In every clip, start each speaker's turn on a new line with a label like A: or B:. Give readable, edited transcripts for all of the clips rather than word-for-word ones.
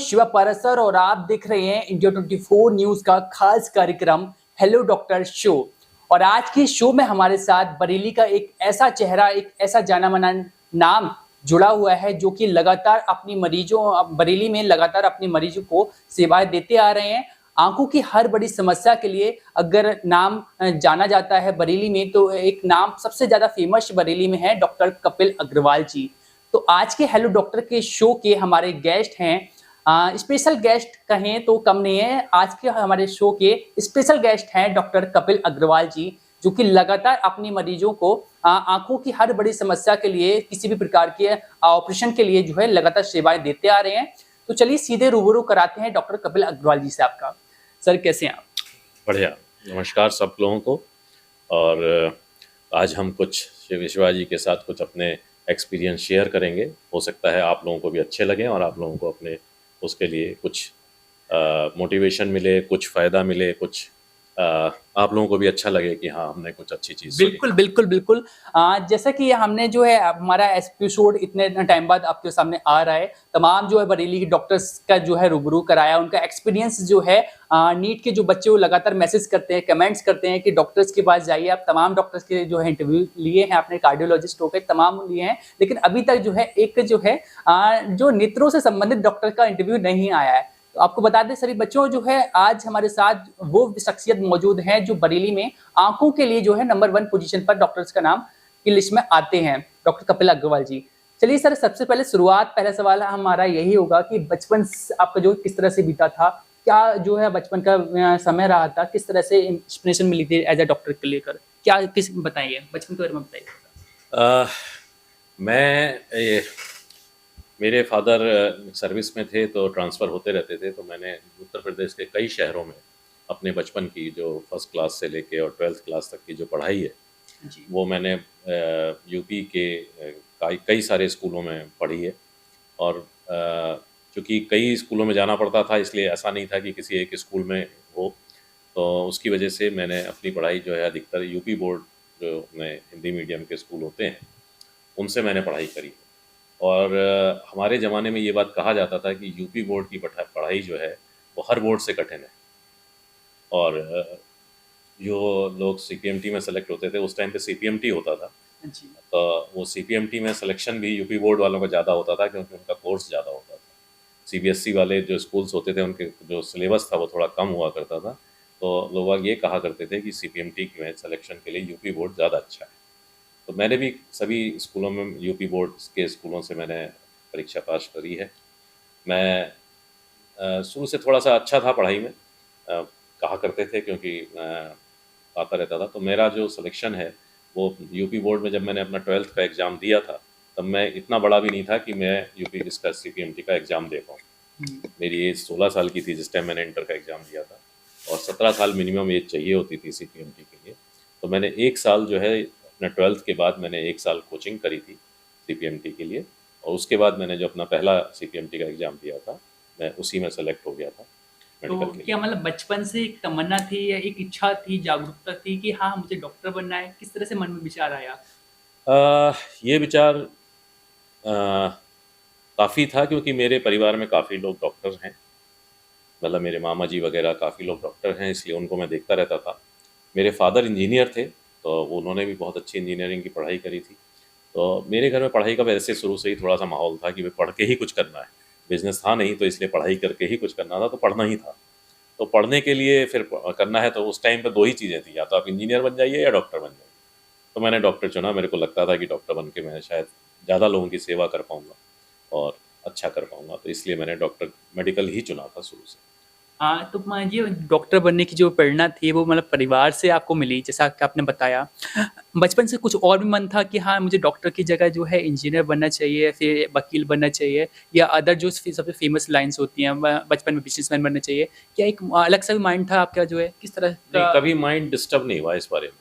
A: शिवा पारासर और आप देख रहे हैं इंडिया 24 न्यूज का खास कार्यक्रम हेलो डॉक्टर शो। और आज की शो में हमारे साथ बरेली का एक ऐसा चेहरा, एक ऐसा जाना माना नाम जुड़ा हुआ है जो कि लगातार अपनी मरीजों बरेली में लगातार अपने मरीजों को सेवाएं देते आ रहे हैं। आंखों की हर बड़ी समस्या के लिए अगर नाम जाना जाता है बरेली में, तो एक नाम सबसे ज्यादा फेमस बरेली में है डॉक्टर कपिल अग्रवाल जी। तो आज के हेलो डॉक्टर के शो के हमारे गेस्ट हैं, स्पेशल गेस्ट कहें तो कम नहीं है। आज के हमारे शो के स्पेशल गेस्ट हैं डॉक्टर कपिल अग्रवाल जी, जो कि लगातार अपनी मरीजों को आंखों की हर बड़ी समस्या के लिए, किसी भी प्रकार के ऑपरेशन के लिए जो है लगातार सेवाएं देते आ रहे हैं। तो चलिए सीधे रूबरू कराते हैं डॉक्टर कपिल अग्रवाल जी से आपका। सर कैसे हैं आप?
B: बढ़िया। नमस्कार सब लोगों को। और आज हम कुछ शिवा जी के साथ कुछ अपने एक्सपीरियंस शेयर करेंगे। हो सकता है आप लोगों को भी अच्छे लगें और आप लोगों को अपने उसके लिए कुछ मोटिवेशन मिले, कुछ फ़ायदा मिले, कुछ आप लोगों को भी अच्छा लगे कि हाँ हमने कुछ अच्छी चीज़
A: बिल्कुल बिल्कुल बिल्कुल। जैसा कि हमने जो है हमारा एपिसोड इतने टाइम बाद आपके सामने आ रहा है, तमाम जो है बरेली के डॉक्टर्स का जो है रूबरू कराया, उनका एक्सपीरियंस जो है। नीट के जो बच्चे वो लगातार मैसेज करते हैं, कमेंट्स करते हैं कि डॉक्टर्स के पास जाइए। आप तमाम डॉक्टर्स के जो है इंटरव्यू लिए हैं, आपने कार्डियोलॉजिस्ट हो गए, तमाम लिए हैं, लेकिन अभी तक जो है एक जो है जो नेत्रों से संबंधित डॉक्टर का इंटरव्यू नहीं आया है। तो आपको बता दें सभी बच्चों, जो है आज हमारे साथ वो शख्सियत मौजूद है जो बरेली में आंखों के लिए जो है नंबर 1 पोजीशन पर डॉक्टर्स का नाम की लिस्ट में आते हैं, डॉक्टर कपिल अग्रवाल जी। चलिए सर, सबसे पहले शुरुआत, पहला सवाल हमारा यही होगा कि बचपन आपका जो किस तरह से बीता था, क्या जो है बचपन का समय रहा था, किस तरह से इंस्पिरेशन मिली थी एज ए डॉक्टर के लेकर, क्या किस बताइए बचपन के बारे में बताइए।
B: मैं मेरे फादर सर्विस में थे तो ट्रांसफ़र होते रहते थे, तो मैंने उत्तर प्रदेश के कई शहरों में अपने बचपन की जो फर्स्ट क्लास से लेके और 12th क्लास तक की जो पढ़ाई है
A: जी।
B: वो मैंने यूपी के कई सारे स्कूलों में पढ़ी है। और चूँकि कई स्कूलों में जाना पड़ता था, इसलिए ऐसा नहीं था कि किसी एक स्कूल में हो, तो उसकी वजह से मैंने अपनी पढ़ाई जो है अधिकतर यूपी बोर्ड, जो अपने हिंदी मीडियम के स्कूल होते हैं, उनसे मैंने पढ़ाई करी। और हमारे ज़माने में ये बात कहा जाता था कि यूपी बोर्ड की पढ़ाई जो है वो हर बोर्ड से कठिन है। और जो लोग सीपीएमटी में सेलेक्ट होते थे, उस टाइम पे सीपीएमटी होता था,
A: जी।
B: तो वो सीपीएमटी में सिलेक्शन भी यूपी बोर्ड वालों का ज़्यादा होता था क्योंकि उनका कोर्स ज़्यादा होता था। सीबीएसई वाले जो स्कूल्स होते थे उनके जो सिलेबस था वो थोड़ा कम हुआ करता था, तो लोग ये कहा करते थे कि सीपीएमटी में सिलेक्शन के लिए यूपी बोर्ड ज़्यादा अच्छा है। तो मैंने भी सभी स्कूलों में यूपी बोर्ड के स्कूलों से मैंने परीक्षा पास करी है। मैं शुरू से थोड़ा सा अच्छा था पढ़ाई में, कहा करते थे क्योंकि आता रहता था। तो मेरा जो सिलेक्शन है वो यूपी बोर्ड में, जब मैंने अपना 12th का एग्ज़ाम दिया था, तब मैं इतना बड़ा भी नहीं था कि मैं यूपी इसका सीपीएमटी का एग्ज़ाम दे पाऊँ। मेरी एज 16 साल की थी जिस टाइम मैंने इंटर का एग्ज़ाम दिया था, और 17 साल मिनिमम एज चाहिए होती थी सीपीएमटी के लिए। तो मैंने 1 साल जो है अपना 12th के बाद मैंने 1 साल कोचिंग करी थी सीपीएमटी के लिए, और उसके बाद मैंने जो अपना पहला सीपीएमटी का एग्ज़ाम दिया था, मैं उसी में सेलेक्ट हो गया था
A: तो
B: मेडिकल के लिए।
A: क्या मतलब बचपन से एक तमन्ना थी या एक इच्छा थी, जागरूकता थी कि हाँ मुझे डॉक्टर बनना है? किस तरह से मन में विचार आया?
B: ये विचार काफ़ी था क्योंकि मेरे परिवार में काफ़ी लोग डॉक्टर हैं, मतलब मेरे मामा जी वगैरह काफ़ी लोग डॉक्टर हैं, इसलिए उनको मैं देखता रहता था। मेरे फादर इंजीनियर थे, तो उन्होंने भी बहुत अच्छी इंजीनियरिंग की पढ़ाई करी थी। तो मेरे घर में पढ़ाई का वैसे शुरू से ही थोड़ा-सा माहौल था कि भाई पढ़ के ही कुछ करना है। बिज़नेस था नहीं, तो इसलिए पढ़ाई करके ही कुछ करना था, तो पढ़ना ही था। तो पढ़ने के लिए फिर करना है तो उस टाइम पे 2 ही चीज़ें थी, या तो आप इंजीनियर बन जाइए या डॉक्टर बन जाइए। तो मैंने डॉक्टर चुना। मेरे को लगता था कि डॉक्टर बन के मैं शायद ज़्यादा लोगों की सेवा कर पाऊँगा और अच्छा कर पाऊँगा, तो इसलिए मैंने डॉक्टर मेडिकल ही चुना था शुरू से।
A: हाँ, तो मान लीजिए डॉक्टर बनने की जो प्रेरणा थी वो मतलब परिवार से आपको मिली, जैसा कि आपने बताया। बचपन से कुछ और भी मन था कि हाँ मुझे डॉक्टर की जगह जो है इंजीनियर बनना चाहिए, फिर वकील बनना चाहिए, या अदर जो सबसे फेमस लाइन्स होती हैं बचपन में बिजनेसमैन बनना चाहिए? क्या एक अलग सा भी माइंड था आपका जो है किस तरह
B: नहीं,
A: का?
B: कभी माइंड डिस्टर्ब नहीं हुआ इस बारे में।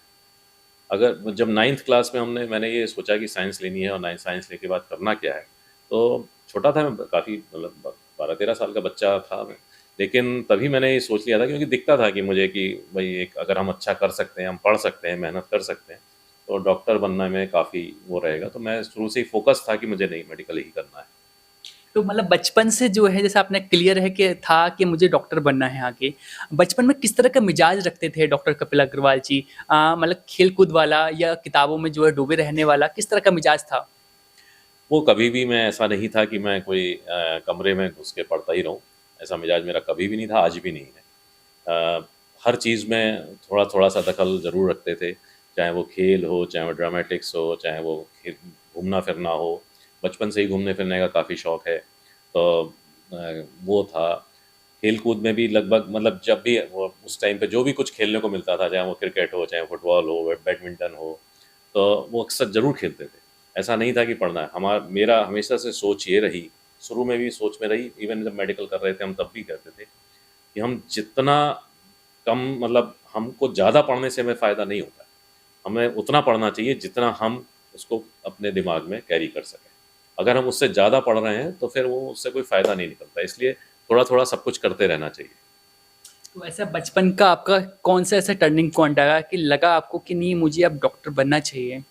B: अगर जब 9th क्लास में मैंने ये सोचा कि साइंस लेनी है और साइंस लेके बाद करना क्या है, तो छोटा था मैं, काफ़ी मतलब 12-13 साल का बच्चा था मैं। लेकिन तभी मैंने ये सोच लिया था क्योंकि दिखता था कि मुझे कि भाई एक अगर हम अच्छा कर सकते हैं, हम पढ़ सकते हैं, मेहनत कर सकते हैं, तो डॉक्टर बनने में काफ़ी वो रहेगा। तो मैं शुरू से ही फ़ोकस था कि मुझे नहीं, मेडिकल ही करना है।
A: तो मतलब बचपन से जो है जैसे आपने क्लियर है कि था कि मुझे डॉक्टर बनना है आगे। बचपन में किस तरह का मिजाज रखते थे डॉक्टर कपिल अग्रवाल जी? मतलब खेल-कूद वाला या किताबों में जो है डूबे रहने वाला, किस तरह का मिजाज था?
B: वो कभी भी मैं ऐसा नहीं था कि मैं कोई कमरे में घुस के पढ़ता ही रहूँ, ऐसा मिजाज मेरा कभी भी नहीं था, आज भी नहीं है। हर चीज़ में थोड़ा-थोड़ा सा दखल ज़रूर रखते थे, चाहे वो खेल हो, चाहे वो ड्रामेटिक्स हो, चाहे वो घूमना-फिरना हो। बचपन से ही घूमने-फिरने का काफ़ी शौक है, तो वो था। खेल-कूद में भी लगभग मतलब जब भी वो उस टाइम पे जो भी कुछ खेलने को मिलता था, चाहे वो क्रिकेट हो, चाहे फुटबॉल हो, बैडमिंटन हो, तो वो अक्सर ज़रूर खेलते थे। ऐसा नहीं था कि पढ़ना है। मेरा हमेशा से सोच ये रही, शुरू में भी सोच में रही, इवन जब मेडिकल कर रहे थे हम तब भी कहते थे कि हम जितना कम मतलब हमको ज़्यादा पढ़ने से हमें फ़ायदा नहीं होता है। हमें उतना पढ़ना चाहिए जितना हम उसको अपने दिमाग में कैरी कर सकें। अगर हम उससे ज़्यादा पढ़ रहे हैं तो फिर वो उससे कोई फ़ायदा नहीं निकलता, इसलिए थोड़ा-थोड़ा सब कुछ करते रहना चाहिए।
A: तो ऐसा बचपन का आपका कौन-सा ऐसा टर्निंग पॉइंट आया कि लगा आपको कि नहीं मुझे अब डॉक्टर बनना चाहिए?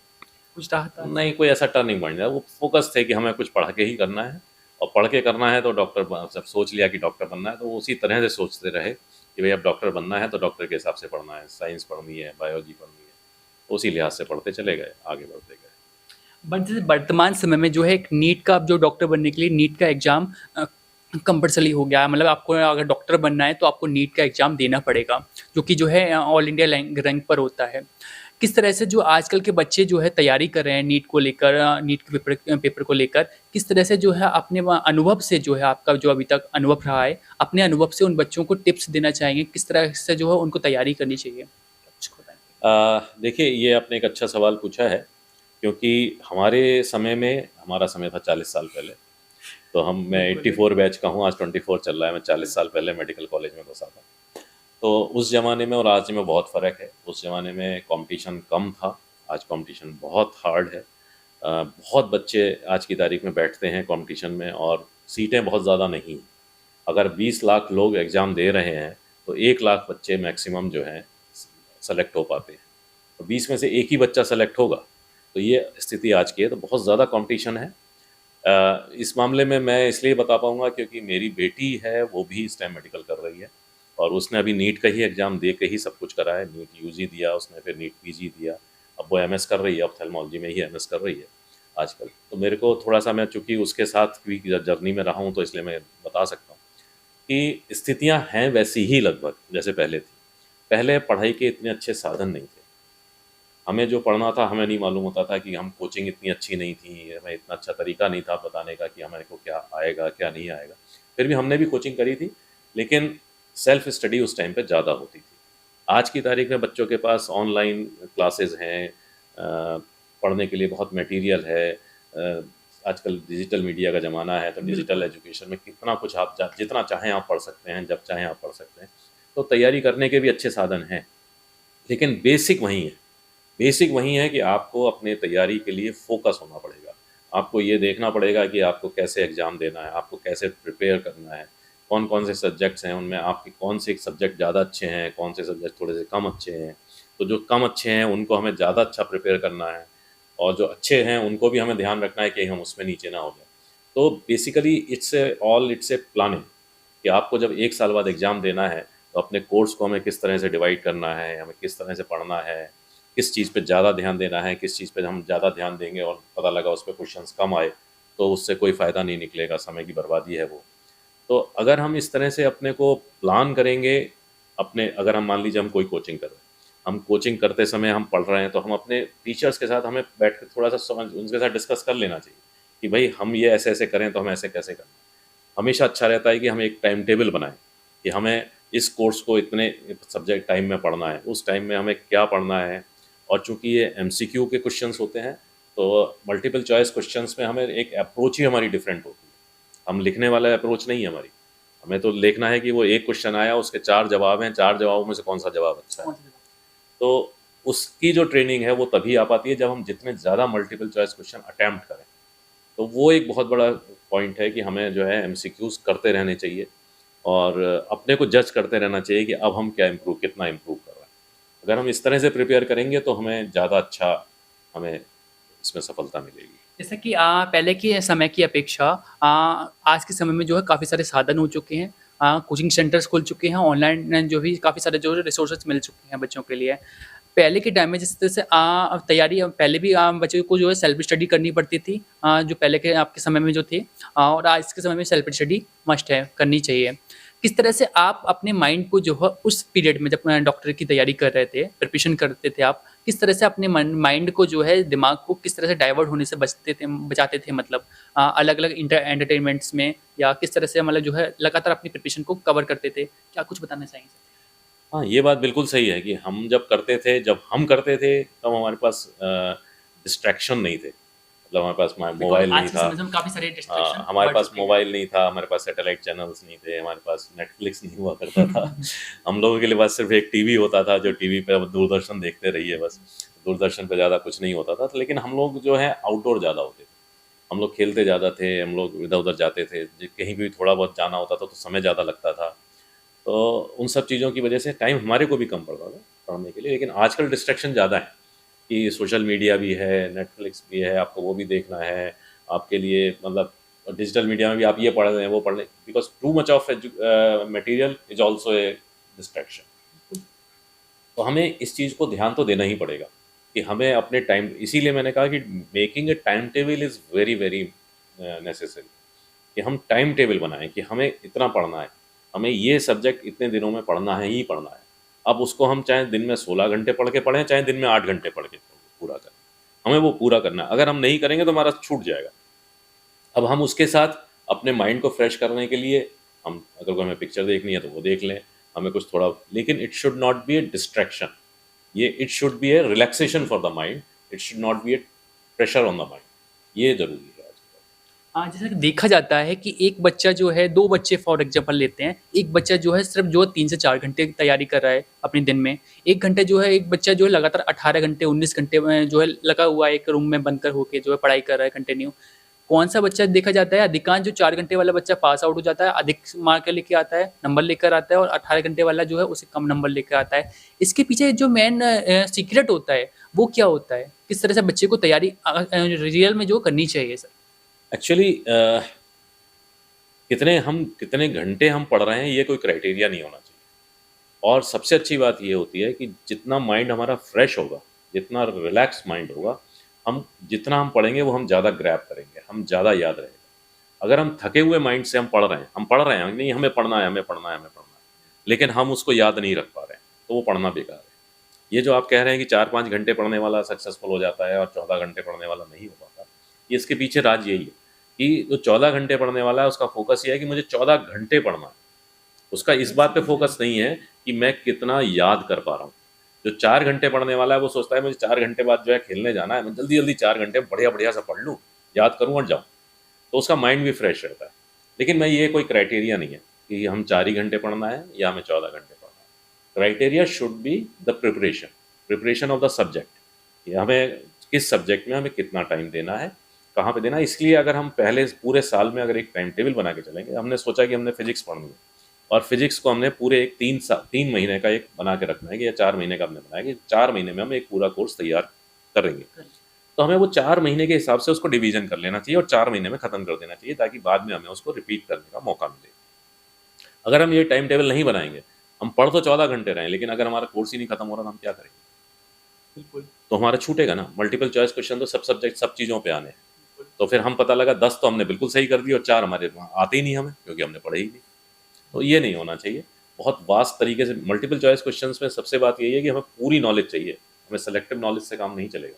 A: कुछ रहा था ऐसा?
B: नहीं, कोई ऐसा टर्निंग पॉइंट नहीं था, वो फ़ोकस थे कि हमें कुछ पढ़ के ही करना है और पढ़ के करना है तो डॉक्टर ब जब सोच लिया कि डॉक्टर बनना है तो वो उसी तरह से सोचते रहे कि भई अब डॉक्टर बनना है तो डॉक्टर के हिसाब से पढ़ना है, साइंस पढ़नी है, बायोलॉजी पढ़नी है। तो उसी लिहाज से पढ़ते चले गए, आगे बढ़ते गए।
A: बट जैसे वर्तमान समय में जो है एक नीट का अब जो डॉक्टर बनने के लिए नीट का एग्ज़ाम कंपल्सरी हो गया है। मतलब आपको अगर डॉक्टर बनना है तो आपको नीट का एग्ज़ाम देना पड़ेगा, जो कि जो है ऑल इंडिया रैंक पर होता है। किस तरह से जो आजकल के बच्चे जो है तैयारी कर रहे हैं नीट को लेकर, नीट के पेपर पेपर को लेकर, किस तरह से जो है अपने अनुभव से जो है आपका जो अभी तक अनुभव रहा है, अपने अनुभव से उन बच्चों को टिप्स देना चाहेंगे, किस तरह से जो है उनको तैयारी करनी चाहिए? कुछ बताएँ।
B: देखिए ये आपने एक अच्छा सवाल पूछा है, क्योंकि हमारे समय में हमारा समय था 40 साल पहले, तो मैं
A: बिल्कुल।
B: 84 बैच का हूँ, आज 24 चल रहा है, मैं 40 साल पहले मेडिकल कॉलेज में घुसा था। तो उस ज़माने में और आज में बहुत फ़र्क है। उस ज़माने में कॉम्पिटिशन कम था, आज कॉम्पिटिशन बहुत हार्ड है। बहुत बच्चे आज की तारीख में बैठते हैं कॉम्पिटिशन में और सीटें बहुत ज़्यादा नहीं। अगर 20 लाख लोग एग्ज़ाम दे रहे हैं, तो 1 लाख बच्चे मैक्सिमम जो हैं सेलेक्ट हो पाते हैं। तो 20 में से 1 ही बच्चा सेलेक्ट होगा। तो ये स्थिति आज की है, तो बहुत ज़्यादा कॉम्पिटिशन है। इस मामले में मैं इसलिए बता पाऊँगा क्योंकि मेरी बेटी है, वो भी इस टाइम मेडिकल कर रही है और उसने अभी नीट का ही एग्ज़ाम दे के ही सब कुछ करा है। नीट यूजी दिया उसने, फिर नीट पीजी दिया। अब वो एमएस कर रही है, ऑप्थेल्मोलॉजी में ही एमएस कर रही है आजकल। तो मेरे को थोड़ा-सा मैं चूँकि उसके साथ भी जर्नी में रहा हूँ, तो इसलिए मैं बता सकता हूँ कि स्थितियाँ हैं वैसी ही लगभग जैसे पहले थी। पहले पढ़ाई के इतने अच्छे साधन नहीं थे। हमें जो पढ़ना था हमें नहीं मालूम होता था कि हम कोचिंग इतनी अच्छी नहीं थी, हमें इतना अच्छा तरीका नहीं था बताने का कि हमारे को क्या आएगा, क्या नहीं आएगा। फिर भी हमने भी कोचिंग करी थी, लेकिन सेल्फ स्टडी उस टाइम पे ज़्यादा होती थी। आज की तारीख में बच्चों के पास ऑनलाइन क्लासेस हैं, पढ़ने के लिए बहुत मटेरियल है। आजकल डिजिटल मीडिया का ज़माना है, तो डिजिटल
A: बिल्कुल।
B: एजुकेशन में कितना कुछ आप जितना चाहें आप पढ़ सकते हैं, जब चाहें आप पढ़ सकते हैं। तो तैयारी करने के भी अच्छे साधन हैं, लेकिन बेसिक वही है। बेसिक वही है कि आपको अपने तैयारी के लिए फ़ोकस होना पड़ेगा। आपको ये देखना पड़ेगा कि आपको कैसे एग्ज़ाम देना है, आपको कैसे प्रिपेयर करना है, कौन-कौन से सब्जेक्ट्स हैं, उनमें आपके कौन से सब्जेक्ट ज़्यादा अच्छे हैं, कौन से सब्जेक्ट थोड़े से कम अच्छे हैं। तो जो कम अच्छे हैं, उनको हमें ज़्यादा अच्छा प्रिपेयर करना है और जो अच्छे हैं, उनको भी हमें ध्यान रखना है कि हम उसमें नीचे ना हो जाएँ। तो बेसिकली इट्स ए प्लानिंग कि आपको जब 1 साल बाद एग्ज़ाम देना है, तो अपने कोर्स को हमें किस तरह से डिवाइड करना है, हमें किस तरह से पढ़ना है, किस चीज़ पे ज़्यादा ध्यान देना है, किस चीज़ पे हम ज़्यादा ध्यान देंगे और पता लगा उस पे क्वेश्चंस कम आए, तो उससे कोई फ़ायदा नहीं निकलेगा, समय की बर्बादी है वो। तो अगर हम इस तरह से अपने को प्लान करेंगे, अपने अगर हम मान लीजिए हम कोई कोचिंग कर रहे हैं, हम कोचिंग करते समय हम पढ़ रहे हैं, तो हम अपने टीचर्स के साथ हमें बैठ के थोड़ा-सा समझ उनके साथ डिस्कस कर लेना चाहिए कि भई हम ये ऐसे-ऐसे करें, तो हम ऐसे कैसे करें। हमेशा अच्छा रहता है कि हम एक टाइम टेबल बनाएँ कि हमें इस कोर्स को इतने सब्जेक्ट टाइम में पढ़ना है, उस टाइम में हमें क्या पढ़ना है। और चूँकि ये एमसीक्यू के क्वेश्चंस होते हैं, तो मल्टीपल चॉइस क्वेश्चंस में हमें एक अप्रोच ही हमारी डिफरेंट होती है। हम लिखने वाला अप्रोच नहीं है हमारी। हमें तो देखना है कि वो एक क्वेश्चन आया, उसके 4 जवाब हैं, 4 जवाबों में से कौन-सा जवाब अच्छा है। तो उसकी जो ट्रेनिंग है, वो तभी आ पाती है जब हम जितने ज़्यादा मल्टीपल चॉइस क्वेश्चन अटेम्प्ट करें। तो वो एक बहुत बड़ा पॉइंट है कि हमें जो है एमसीक्यूज़ करते रहने चाहिए और अपने को जज करते रहना चाहिए कि अब हम कितना इम्प्रूव कर रहे हैं। अगर हम इस तरह से प्रिपेयर करेंगे तो हमें ज़्यादा अच्छा हमें इसमें सफलता मिलेगी।
A: जैसा कि पहले के समय की अपेक्षा आज के समय में जो है काफ़ी सारे साधन हो चुके हैं। कोचिंग सेंटर्स खुल चुके हैं, ऑनलाइन जो भी काफ़ी सारे जो रिसोर्सेज़ मिल चुके हैं बच्चों के लिए। पहले के टाइम में जिस तरह से तैयारी पहले भी बच्चों को जो है सेल्फ स्टडी करनी पड़ती थी, जो पहले के आपके समय में जो थे, और आज के समय में सेल्फ स्टडी मस्ट है, करनी चाहिए। किस तरह से आप अपने माइंड को जो है उस पीरियड में जब डॉक्टर की तैयारी कर रहे थे, प्रिपरेशन करते थे आप, किस तरह से अपने माइंड को जो है दिमाग को किस तरह से डाइवर्ट होने से बचाते थे, मतलब अलग-अलग एंटरटेनमेंट्स में, या किस तरह से मतलब जो है लगातार अपनी प्रिपरेशन को कवर करते थे? क्या कुछ बताना चाहेंगे सर?
B: हाँ, ये बात बिल्कुल सही है कि जब हम करते थे तब हमारे पास डिस्ट्रैक्शन नहीं थे। मतलब हमारे पास
A: बिकॉज़
B: मोबाइल नहीं
A: आज के
B: था।
A: समय में काफ़ी सारे डिस्ट्रैक्शन
B: हमारे
A: बढ़
B: पास
A: चुके हैं।
B: मोबाइल नहीं था, हमारे पास सैटेलाइट चैनल्स नहीं थे, हमारे पास नेटफ्लिक्स नहीं हुआ करता था। हम लोगों के लिए बस सिर्फ़ एक टीवी होता था, जो टीवी पे अब दूरदर्शन देखते रहिए बस। दूरदर्शन पे ज़्यादा कुछ नहीं होता था, लेकिन हम लोग जो है आउटडोर ज़्यादा होते थे। हम लोग खेलते ज़्यादा थे, हम लोग इधर-उधर जाते थे, कहीं भी थोड़ा बहुत जाना होता था तो समय ज़्यादा लगता था। तो उन सब चीज़ों की वजह से टाइम हमारे को भी कम पड़ता था पढ़ने के लिए। लेकिन आजकल डिस्ट्रैक्शन ज़्यादा है कि सोशल मीडिया भी है, नेटफ्लिक्स भी है, आपको वो भी देखना है। आपके लिए मतलब डिजिटल मीडिया में भी आप ये पढ़ रहे हैं, वो पढ़ रहे हैं, because too much of material is also a distraction. तो हमें इस चीज़ को ध्यान तो देना ही पड़ेगा कि हमें अपने टाइम, इसीलिए मैंने कहा कि making a time table is very, very necessary, कि हम टाइम टेबल बनाएँ कि हमें इतना पढ़ना है, हमें ये सब्जेक्ट इतने दिनों में पढ़ना है ही पढ़ना है। अब उसको हम चाहे दिन में 16 घंटे पढ़ के पढ़ें, चाहे दिन में 8 घंटे पढ़ के पूरा करें। हमें वो पूरा करना है। अगर हम नहीं करेंगे तो हमारा छूट जाएगा। अब हम उसके साथ अपने माइंड को फ्रेश करने के लिए हम, अगर कोई हमें पिक्चर देखनी है तो वो देख लें, हमें कुछ थोड़ा, लेकिन it should not be a distraction. ये it should be a relaxation for the mind, it should not be a pressure on the mind. ये ज़रूरी है आज के
A: हाँ, जैसा कि देखा जाता है कि एक बच्चा जो है, 2 बच्चे फॉर एग्ज़ाम्पल लेते हैं। एक बच्चा जो है सिर्फ़ जो 3 से 4 घंटे तैयारी कर रहा है अपने दिन में। 1 घंटे जो है एक बच्चा जो है लगातार 18 घंटे, 19 घंटे में जो है लगा हुआ है एक रूम में बंद कर होके जो है पढ़ाई कर रहा है कंटिन्यू। कौन-सा बच्चा देखा जाता है, अधिकांश जो 4 घंटे वाला बच्चा पास आउट हो जाता है, अधिक मार्क लेके आता है, नंबर लेकर आता है, और 18 घंटे वाला जो है उससे कम नंबर लेकर आता है। इसके पीछे जो मेन सीक्रेट होता है, वो क्या होता है? किस तरह से बच्चे को तैयारी रियल में जो करनी चाहिए सर?
B: एक्चुअली कितने घंटे हम पढ़ रहे हैं ये कोई क्राइटेरिया नहीं होना चाहिए। और सबसे अच्छी बात ये होती है कि जितना माइंड हमारा फ्रेश होगा, जितना रिलैक्स माइंड होगा, हम जितना हम पढ़ेंगे वो हम ज़्यादा ग्रैब करेंगे, हम ज़्यादा याद रहेगा। अगर हम थके हुए माइंड से हम पढ़ रहे हैं, नहीं हमें पढ़ना है, हमें पढ़ना है, हमें पढ़ना है, लेकिन हम उसको याद नहीं रख पा रहे हैं, तो वो पढ़ना बेकार है। ये जो आप कह रहे हैं कि 4-5 घंटे पढ़ने वाला सक्सेसफुल हो जाता है और 14 घंटे पढ़ने वाला नहीं हो पाता, ये इसके पीछे राज यही है कि जो 14 घंटे पढ़ने वाला है उसका फ़ोकस ये है कि मुझे 14 घंटे पढ़ना है। उसका इस बात पे फ़ोकस नहीं है कि मैं कितना याद कर पा रहा हूँ। जो 4 घंटे पढ़ने वाला है वो सोचता है मुझे 4 घंटे बाद जो है खेलने जाना है, मैं जल्दी-जल्दी 4 घंटे बढ़िया-बढ़िया सा पढ़ लूँ, याद करूँ और जाऊँ। तो उसका माइंड भी फ्रेश रहता है। लेकिन मैं, ये कोई क्राइटेरिया नहीं है कि हम 4 ही घंटे पढ़ना है या हमें 14 घंटे पढ़ना है। Criteria should be the preparation of the subject. ये हमें किस सब्जेक्ट में हमें कितना टाइम देना है, कहाँ पे देना है। इसलिए अगर हम पहले पूरे साल में अगर एक टाइम टेबल बना के चलेंगे, हमने सोचा कि हमने फिजिक्स पढ़नी है और फिजिक्स को हमने पूरे एक 3 महीने का एक बना के रखना है कि, या 4 महीने का हमने बनाया कि 4 महीने में हम एक पूरा कोर्स तैयार करेंगे। तो हमें वो 4 महीने के हिसाब से उसको डिवीज़न कर लेना चाहिए और 4 महीने में ख़त्म कर देना चाहिए, ताकि बाद में हमें उसको रिपीट करने का मौका मिले। अगर हम ये टाइम टेबल नहीं बनाएँगे, हम पढ़ तो 14 घंटे रहे हैं, लेकिन अगर हमारा कोर्स ही नहीं ख़त्म हो रहा तो हम क्या करेंगे?
A: बिल्कुल।
B: तो हमारा छूटेगा ना। मल्टीपल चॉइस क्वेश्चन तो सब सब्जेक्ट, सब चीज़ों पे आने हैं। तो फिर हम पता लगा 10 तो हमने बिल्कुल सही कर दिए और 4 हमारे वहाँ आते ही नहीं हमें, क्योंकि हमने पढ़े ही नहीं। तो ये नहीं होना चाहिए। बहुत वास्ट तरीके से मल्टीपल चॉइस क्वेश्चंस में सबसे बात यही है कि हमें पूरी नॉलेज चाहिए, हमें सेलेक्टिव नॉलेज से काम नहीं चलेगा।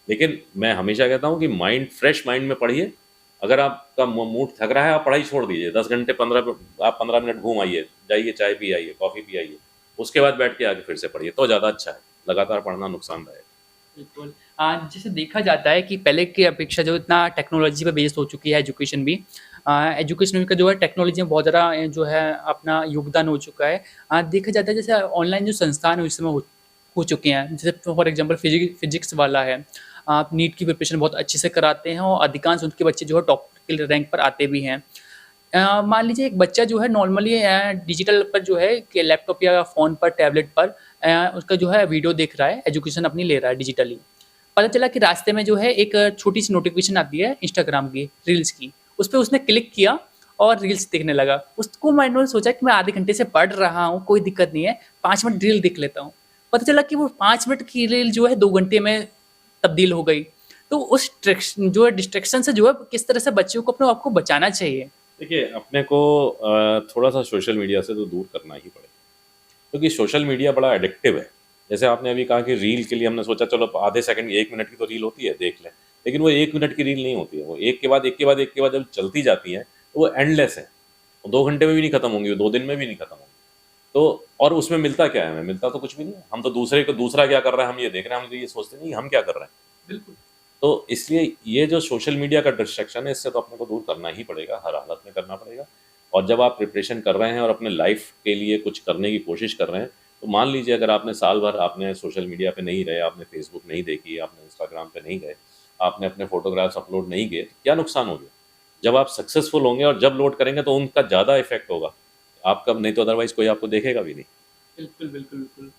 B: लेकिन मैं हमेशा कहता हूँ कि फ्रेश माइंड में पढ़िए। अगर आपका मूड थक रहा है, आप पढ़ाई छोड़ दीजिए। 10 घंटे 15 मिनट घूम आइए, जाइए चाय पी आइए, कॉफ़ी पी आइए, उसके बाद बैठ के आके फिर से पढ़िए, तो ज़्यादा अच्छा है। लगातार पढ़ना नुकसानदायक है।
A: बिल्कुल। जैसे देखा जाता है कि पहले की अपेक्षा जो इतना टेक्नोलॉजी पे बेस्ड हो चुकी है एजुकेशन भी। एजुकेशन का जो है टेक्नोलॉजी में बहुत ज़्यादा जो है अपना योगदान हो चुका है। देखा जाता है जैसे ऑनलाइन जो संस्थान इस समय हो चुके हैं, जैसे फॉर एग्जांपल फिजिक्स वाला है। आप नीट की प्रिपरेशन बहुत अच्छे से कराते हैं और अधिकांश उनके बच्चे जो है टॉप के रैंक पर आते भी हैं। मान लीजिए एक बच्चा जो है नॉर्मली डिजिटल पर जो है कि लैपटॉप या फ़ोन पर, टैबलेट पर उसका जो है वीडियो देख रहा है, एजुकेशन अपनी ले रहा है डिजिटली। पता चला कि रास्ते में जो है एक छोटी सी नोटिफिकेशन आती है इंस्टाग्राम की रील्स की, उस पर उसने क्लिक किया और रील्स देखने लगा। उसको मैंने सोचा कि मैं आधे घंटे से पढ़ रहा हूँ, कोई दिक्कत नहीं है, 5 मिनट रील देख लेता हूँ। पता चला कि वो 5 मिनट की रील जो है 2 घंटे में तब्दील हो गई। तो उस जो है डिस्ट्रैक्शन से जो है किस तरह से बच्चों को अपने आप को बचाना चाहिए।
B: देखिए, अपने को थोड़ा सा सोशल मीडिया से तो दूर करना ही पड़ेगा, क्योंकि सोशल मीडिया बड़ा एडिक्टिव है। जैसे आपने अभी कहा कि रील के लिए हमने सोचा चलो आधे सेकंड 1 मिनट की तो रील होती है, देख लें, लेकिन वो 1 मिनट की रील नहीं होती है। वो एक के बाद एक के बाद एक के बाद जब चलती जाती है तो वो एंडलेस है। वो 2 घंटे में भी नहीं खत्म होंगी, वो 2 दिन में भी नहीं खत्म होंगी। तो और उसमें मिलता क्या है? हमें मिलता तो कुछ भी नहीं है। हम तो दूसरे को, दूसरा क्या कर रहा है हम ये देख रहे हैं, हम तो ये सोचते नहीं हम क्या कर रहे हैं।
A: बिल्कुल।
B: तो इसलिए ये जो सोशल मीडिया का डिस्ट्रैक्शन है, इससे तो अपने को दूर करना ही पड़ेगा, हर हालत में करना पड़ेगा। और जब आप प्रिपरेशन कर रहे हैं और अपने लाइफ के लिए कुछ करने की कोशिश कर रहे हैं, तो मान लीजिए अगर आपने साल भर आपने सोशल मीडिया पे नहीं रहे, आपने फेसबुक नहीं देखी, आपने इंस्टाग्राम पे नहीं गए, आपने अपने फोटोग्राफ्स अपलोड नहीं किए, तो क्या नुकसान हो गया? जब आप सक्सेसफुल होंगे और जब लोड करेंगे तो उनका ज़्यादा इफेक्ट होगा आपका, नहीं तो अदरवाइज कोई आपको देखेगा भी नहीं।
A: बिल्कुल, बिल्कुल, बिल्कुल।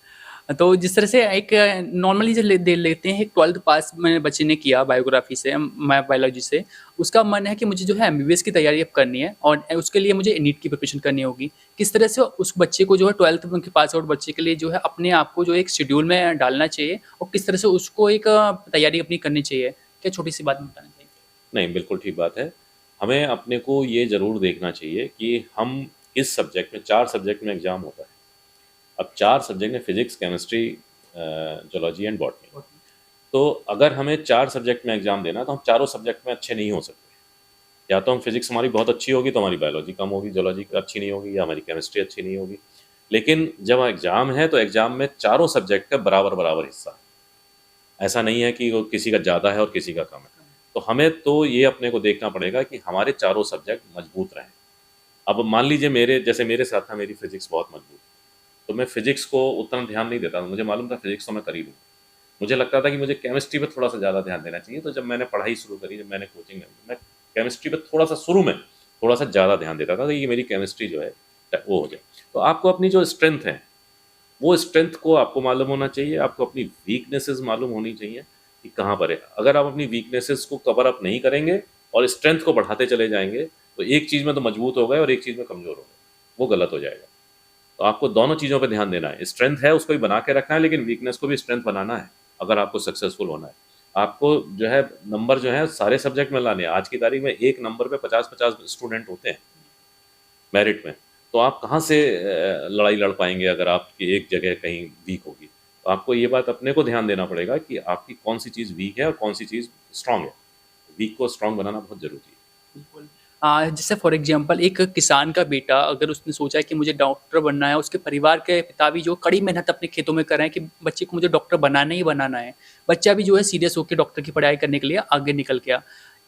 A: तो जिस तरह से एक नॉर्मली जो दे लेते हैं, एक 12th पास मेरे बच्चे ने किया बायोग्राफी से, मैं बायोलॉजी से, उसका मन है कि मुझे जो है एमबीबीएस की तैयारी अब करनी है और उसके लिए मुझे नीट की प्रिपरेशन करनी होगी। किस तरह से उस बच्चे को जो है 12th के पास आउट बच्चे के लिए जो है अपने आप को जो एक शेड्यूल में डालना चाहिए और किस तरह से उसको एक तैयारी अपनी करनी चाहिए? क्या छोटी-सी बात में बताना चाहिए?
B: नहीं, बिल्कुल ठीक बात है। हमें अपने को ये ज़रूर देखना चाहिए कि हम किस सब्जेक्ट में, 4 सब्जेक्ट में एग्ज़ाम होता है। अब 4 सब्जेक्ट में physics, chemistry, zoology and botany. तो अगर हमें 4 सब्जेक्ट में एग्ज़ाम देना है, तो हम चारों सब्जेक्ट में अच्छे नहीं हो सकते। या तो हम फिज़िक्स हमारी बहुत अच्छी होगी, तो हमारी बायोलॉजी कम होगी, ज़ूलॉजी अच्छी नहीं होगी, या हमारी केमिस्ट्री अच्छी नहीं होगी। लेकिन जब एग्ज़ाम है, तो एग्ज़ाम में चारों सब्जेक्ट का बराबर-बराबर हिस्सा है। ऐसा नहीं है कि वो किसी का ज़्यादा है और किसी का कम है। तो हमें तो ये अपने को देखना पड़ेगा कि हमारे चारों सब्जेक्ट मजबूत रहें। अब मान लीजिए जैसे मेरे साथ था, मेरी फिज़िक्स बहुत मजबूत, तो मैं फिज़िक्स को उतना ध्यान नहीं देता था। मुझे मालूम था फिज़िक्स तो मैं कर ही लूँगा। मुझे लगता था कि मुझे केमिस्ट्री पे थोड़ा-सा ज़्यादा ध्यान देना चाहिए, तो जब मैंने पढ़ाई शुरू करी, जब मैंने कोचिंग ली, मैं केमिस्ट्री पे थोड़ा-सा शुरू में थोड़ा-सा ज़्यादा ध्यान देता था कि ये मेरी केमिस्ट्री जो है वो हो जाए। तो आपको अपनी जो स्ट्रेंथ है, वो स्ट्रेंथ को आपको मालूम होना चाहिए, आपको अपनी वीकनेसेस मालूम होनी चाहिए कि कहाँ पर है। अगर आप अपनी वीकनेसेस को कवर अप नहीं करेंगे और स्ट्रेंथ को बढ़ाते चले जाएँगे, तो एक चीज़ में तो मजबूत हो गए और एक चीज़ में कमज़ोर हो गए, वो गलत हो जाएगा। तो आपको दोनों चीज़ों पे ध्यान देना है। स्ट्रेंथ है उसको भी बना के रखना है, लेकिन वीकनेस को भी स्ट्रेंथ बनाना है, अगर आपको सक्सेसफुल होना है। आपको जो है नंबर जो है सारे सब्जेक्ट में लाने हैं। आज की तारीख में एक नंबर पे 50-50 स्टूडेंट होते हैं मेरिट में। तो आप कहाँ से लड़ाई लड़ पाएँगे अगर आपकी एक जगह कहीं वीक होगी। तो आपको ये बात अपने को ध्यान देना पड़ेगा कि आपकी कौन-सी चीज़ वीक है और कौन-सी चीज़ स्ट्रॉन्ग है। वीक को स्ट्रॉन्ग बनाना बहुत ज़रूरी है।
A: बिल्कुल। जैसे फॉर एग्ज़ाम्पल एक किसान का बेटा अगर उसने सोचा है कि मुझे डॉक्टर बनना है, उसके परिवार के पिता भी जो कड़ी मेहनत अपने खेतों में कर रहे हैं कि बच्चे को मुझे डॉक्टर बनाना ही बनाना है। बच्चा भी जो है सीरियस होके डॉक्टर की पढ़ाई करने के लिए आगे निकल गया।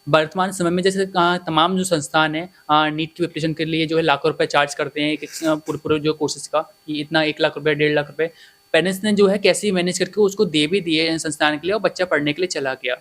A: वर्तमान समय में जैसे तमाम जो संस्थान हैं नीट की प्रिपरेशन के लिए जो है लाखों रुपए चार्ज करते हैं एक पूरे जो कोर्सेज़ का कि इतना 1 लाख रुपए, 1.5 लाख रुपए। पेरेंट्स ने जो है कैसे ही मैनेज करके उसको दे भी दिए संस्थान के लिए और बच्चा पढ़ने के लिए चला गया।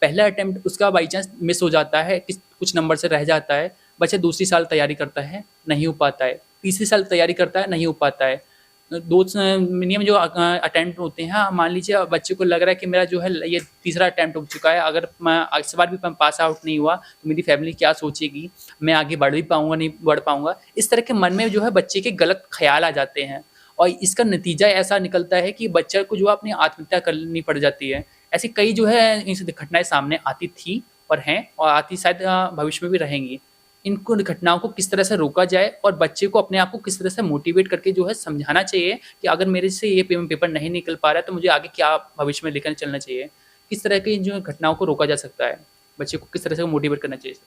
A: पहला अटेम्प्ट उसका बाई चांस मिस हो जाता है, कुछ नंबर से रह जाता है, बच्चा दूसरी साल तैयारी करता है, नहीं हो पाता है, तीसरी साल तैयारी करता है, नहीं हो पाता है। 2 मिनिमम जो अटेम्प्ट होते हैं, मान लीजिए बच्चे को लग रहा है कि मेरा जो है ये तीसरा अटेम्प्ट हो चुका है, अगर मैं इस बार भी मैं पास आउट नहीं हुआ, तो मेरी फैमिली क्या सोचेगी? मैं आगे बढ़ भी पाऊँगा, नहीं बढ़ पाऊँगा? इस तरह के मन में जो है बच्चे के गलत ख़्याल आ जाते हैं और इसका नतीजा ऐसा निकलता है कि बच्चे को जो है अपनी आत्महत्या करनी पड़ जाती है। ऐसी कई जो है ऐसी घटनाएँ सामने आती थी और हैं और आती शायद भविष्य में भी रहेंगी। इनको घटनाओं को किस तरह से रोका जाए और बच्चे को अपने आप को किस तरह से मोटिवेट करके जो है समझाना चाहिए कि अगर मेरे से ये पेपर नहीं निकल पा रहा है तो मुझे आगे क्या भविष्य में लेकर चलना चाहिए? किस तरह की जो घटनाओं को रोका जा सकता है? बच्चे को किस तरह से मोटिवेट करना चाहिए?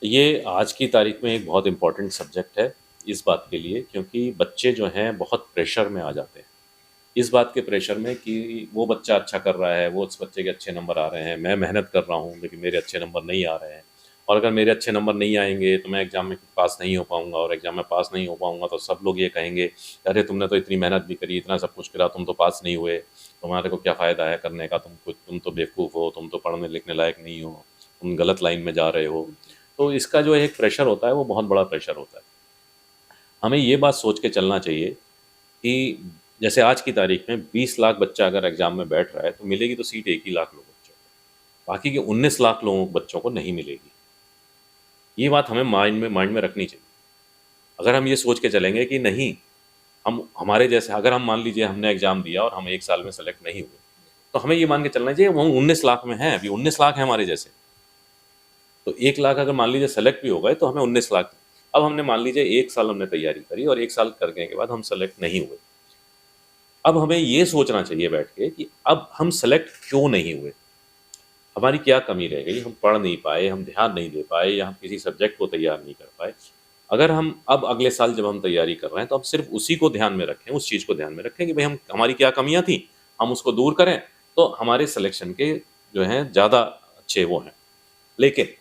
B: ये आज की तारीख में एक बहुत इम्पोर्टेंट सब्जेक्ट है इस बात के लिए, क्योंकि बच्चे जो हैं बहुत प्रेशर में आ जाते हैं। इस बात के प्रेशर में कि वो बच्चा अच्छा कर रहा है, वो उस बच्चे के अच्छे नंबर आ रहे हैं, मैं मेहनत कर रहा हूँ लेकिन मेरे अच्छे नंबर नहीं आ रहे हैं, और अगर मेरे अच्छे नंबर नहीं आएँगे तो मैं एग्ज़ाम में पास नहीं हो पाऊँगा, और एग्ज़ाम में पास नहीं हो पाऊँगा तो सब लोग ये कहेंगे, अरे तुमने तो इतनी मेहनत भी करी, इतना सब कुछ करा, तुम तो पास नहीं हुए, तुम्हारे को क्या फ़ायदा है करने का, तुम तो बेवकूफ़ हो, तुम तो पढ़ने लिखने लायक नहीं हो, तुम गलत लाइन में जा रहे हो। तो इसका जो एक प्रेशर होता है वो बहुत बड़ा प्रेशर होता है। हमें ये बात सोच के चलना चाहिए कि जैसे आज की तारीख में 20 लाख बच्चा अगर एग्जाम में बैठ रहा है तो मिलेगी तो सीट 1 ही लाख लोगों बच्चों को, बाकी के 19 लाख लोगों बच्चों को नहीं मिलेगी। ये बात हमें माइंड में रखनी चाहिए। अगर हम ये सोच के चलेंगे कि नहीं, हम हमारे जैसे, अगर हम मान लीजिए हमने एग्जाम दिया और हम 1 साल में सेलेक्ट नहीं हुए, तो हमें ये मान के चलना चाहिए हम 19 लाख में हैं, अभी 19 लाख हैं हमारे जैसे, तो 1 लाख अगर मान लीजिए सेलेक्ट भी हो गए तो हमें 19 लाख। अब हमने मान लीजिए 1 साल हमने तैयारी करी और 1 साल करने के बाद हम सेलेक्ट नहीं हुए। अब हमें ये सोचना चाहिए बैठ के कि अब हम सेलेक्ट क्यों नहीं हुए, हमारी क्या कमी रह गई, हम पढ़ नहीं पाए, हम ध्यान नहीं दे पाए, या हम किसी सब्जेक्ट को तैयार नहीं कर पाए। अगर हम अब अगले साल जब हम तैयारी कर रहे हैं तो हम सिर्फ उसी को ध्यान में रखें, उस चीज़ को ध्यान में रखें कि भाई हम हमारी क्या कमियां थी, हम उसको दूर करें, तो हमारे सिलेक्शन के जो हैं ज़्यादा अच्छे वो हैं। लेकिन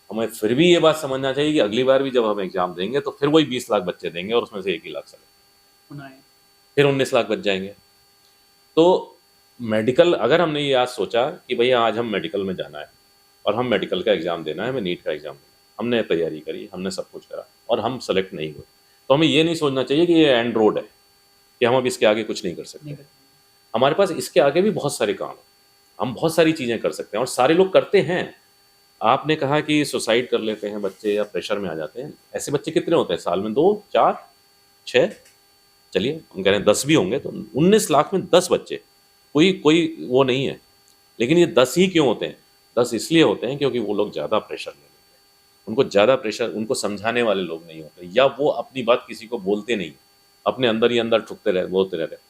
B: हमें फिर भी ये बात समझना चाहिए कि अगली बार भी जब हम एग्जाम देंगे तो फिर वही 20 लाख बच्चे देंगे और उसमें से 1 ही लाख सेलेक्ट,
A: होना है।
B: फिर 19 लाख बच जाएंगे। तो मेडिकल, अगर हमने ये आज सोचा कि भैया आज हम मेडिकल में जाना है और हम मेडिकल का एग्ज़ाम देना है, हमें नीट का एग्ज़ाम देना है, हमने तैयारी करी, हमने सब कुछ करा और हम सेलेक्ट नहीं हुए, तो हमें ये नहीं सोचना चाहिए कि ये एंड रोड है, कि हम अब इसके आगे कुछ नहीं कर सकते। हमारे पास इसके आगे भी बहुत सारे काम हैं, हम बहुत सारी चीज़ें कर सकते हैं और सारे लोग करते हैं। आपने कहा कि सुसाइड कर लेते हैं बच्चे या प्रेशर में आ जाते हैं, ऐसे बच्चे कितने होते हैं साल में? 2, 4, 6, चलिए हम कह रहे हैं 10 भी होंगे, तो 19 लाख में 10 बच्चे, कोई कोई वो नहीं है। लेकिन ये 10 ही क्यों होते हैं? 10 इसलिए होते हैं क्योंकि वो लोग ज़्यादा प्रेशर ले लेते हैं, उनको ज़्यादा प्रेशर, उनको समझाने वाले लोग नहीं होते, या वो अपनी बात किसी को बोलते नहीं, अपने अंदर ही अंदर ठुकते रहे, बोलते रहते हैं।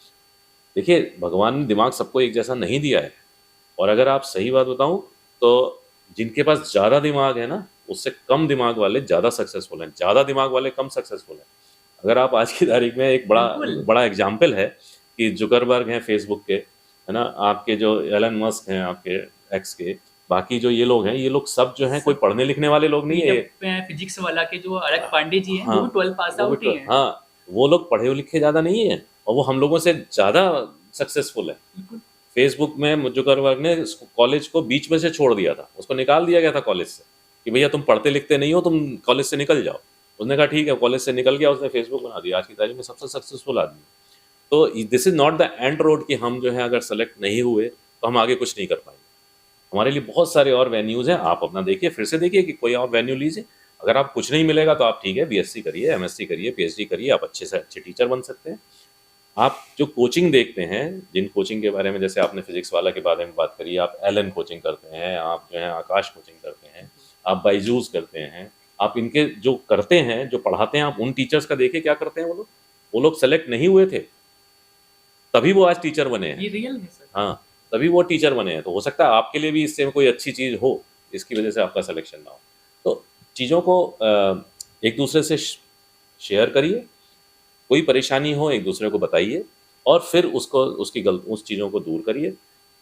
B: देखिए, भगवान ने दिमाग सबको एक जैसा नहीं दिया है, और अगर आप सही बात बताऊं तो जिनके पास ज़्यादा दिमाग है ना, उससे कम दिमाग वाले ज़्यादा सक्सेसफुल हैं, ज़्यादा दिमाग वाले कम सक्सेसफुल हैं। अगर आप आज की तारीख में, एक बड़ा
A: बिल्कुल।
B: बड़ा एग्जाम्पल है कि जुकरबर्ग हैं फेसबुक के, है ना, आपके जो एलन मस्क हैं आपके एक्स के, बाकी जो ये लोग हैं, ये लोग सब जो हैं कोई पढ़ने लिखने वाले लोग नहीं है।
A: फिजिक्स वाला के जो अलग पांडे जी हैं, वो
B: हाँ,
A: भी 12 पास
B: वो
A: आउट ही
B: भी
A: हैं।
B: हाँ, वो लोग पढ़े लिखे ज़्यादा नहीं है और वो हम लोगों से ज़्यादा सक्सेसफुल है।
A: बिल्कुल।
B: फेसबुक में जुकरबर्ग ने कॉलेज को बीच में से छोड़ दिया था, उसको निकाल दिया गया था कॉलेज से कि भैया तुम पढ़ते लिखते नहीं हो, तुम कॉलेज से निकल जाओ। उसने कहा ठीक है, कॉलेज से निकल गया, उसने फेसबुक बना दिया, आज की तारीख में सबसे सक्सेसफुल आदमी। तो this is not the end road कि हम जो है अगर सेलेक्ट नहीं हुए तो हम आगे कुछ नहीं कर पाएंगे। हमारे लिए बहुत सारे और वेन्यूज़ हैं, आप अपना देखिए, फिर से देखिए कि कोई और वेन्यू लीजिए। अगर आप कुछ नहीं मिलेगा तो आप ठीक है बीएससी करिए, एमएससी करिए, पीएचडी करिए, आप अच्छे से अच्छे टीचर बन सकते हैं। आप जो कोचिंग देखते हैं, जिन कोचिंग के बारे में, जैसे आपने फिजिक्स वाला के बारे में बात करी, आप एलन कोचिंग करते हैं, आप जो है आकाश कोचिंग करते हैं, आप बाइजूस करते हैं, आप इनके जो करते हैं, जो पढ़ाते हैं, आप उन टीचर्स का देखिए क्या करते हैं वो लोग सेलेक्ट नहीं हुए थे, तभी वो आज टीचर बने हैं।
A: ये रियल है सर।
B: हाँ, तभी वो टीचर बने हैं। तो हो सकता है आपके लिए भी इससे कोई अच्छी चीज़ हो, इसकी वजह से आपका सिलेक्शन ना हो। तो चीज़ों को एक दूसरे से शेयर करिए, कोई परेशानी हो एक दूसरे को बताइए और फिर उसको उस चीज़ों को दूर करिए।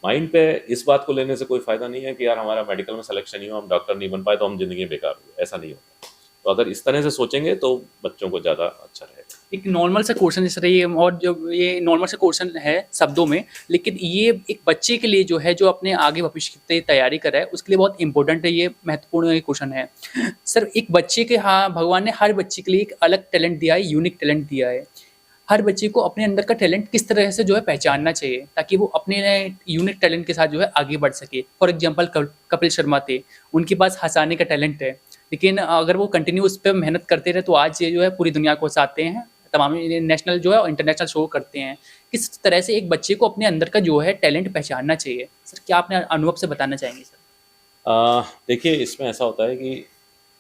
B: माइंड पे इस बात को लेने से कोई फ़ायदा नहीं है कि यार हमारा मेडिकल में सिलेक्शन नहीं हुआ, हम डॉक्टर नहीं बन पाए तो हम ज़िंदगी में बेकार हुए, ऐसा नहीं होता। तो अगर इस तरह से सोचेंगे तो बच्चों को ज़्यादा अच्छा रहेगा।
A: एक नॉर्मल सा क्वेश्चन इस रही है, और जो ये नॉर्मल सा क्वेश्चन है शब्दों में, लेकिन ये एक बच्चे के लिए जो है, जो अपने आगे भविष्य की तैयारी कर रहा है, उसके लिए बहुत इंपॉर्टेंट है, ये महत्वपूर्ण क्वेश्चन है सर। एक बच्चे के, हाँ, भगवान ने हर बच्चे के लिए एक अलग टैलेंट दिया है, यूनिक टैलेंट दिया है। हर बच्चे को अपने अंदर का टैलेंट किस तरह से जो है पहचानना चाहिए, ताकि वो अपने यूनिक टैलेंट के साथ जो है आगे बढ़ सके। फॉर एग्जांपल कपिल शर्मा थे, उनके पास हंसाने का टैलेंट है, लेकिन अगर वो कंटिन्यू उस पर मेहनत करते रहे तो आज ये जो है पूरी दुनिया को हंसाते हैं, तमाम नेशनल जो है और इंटरनेशनल शो करते हैं। किस तरह से एक बच्चे को अपने अंदर का जो है टैलेंट पहचानना चाहिए सर, क्या आपने अनुभव से बताना चाहेंगे सर?
B: देखिए, इसमें ऐसा होता है कि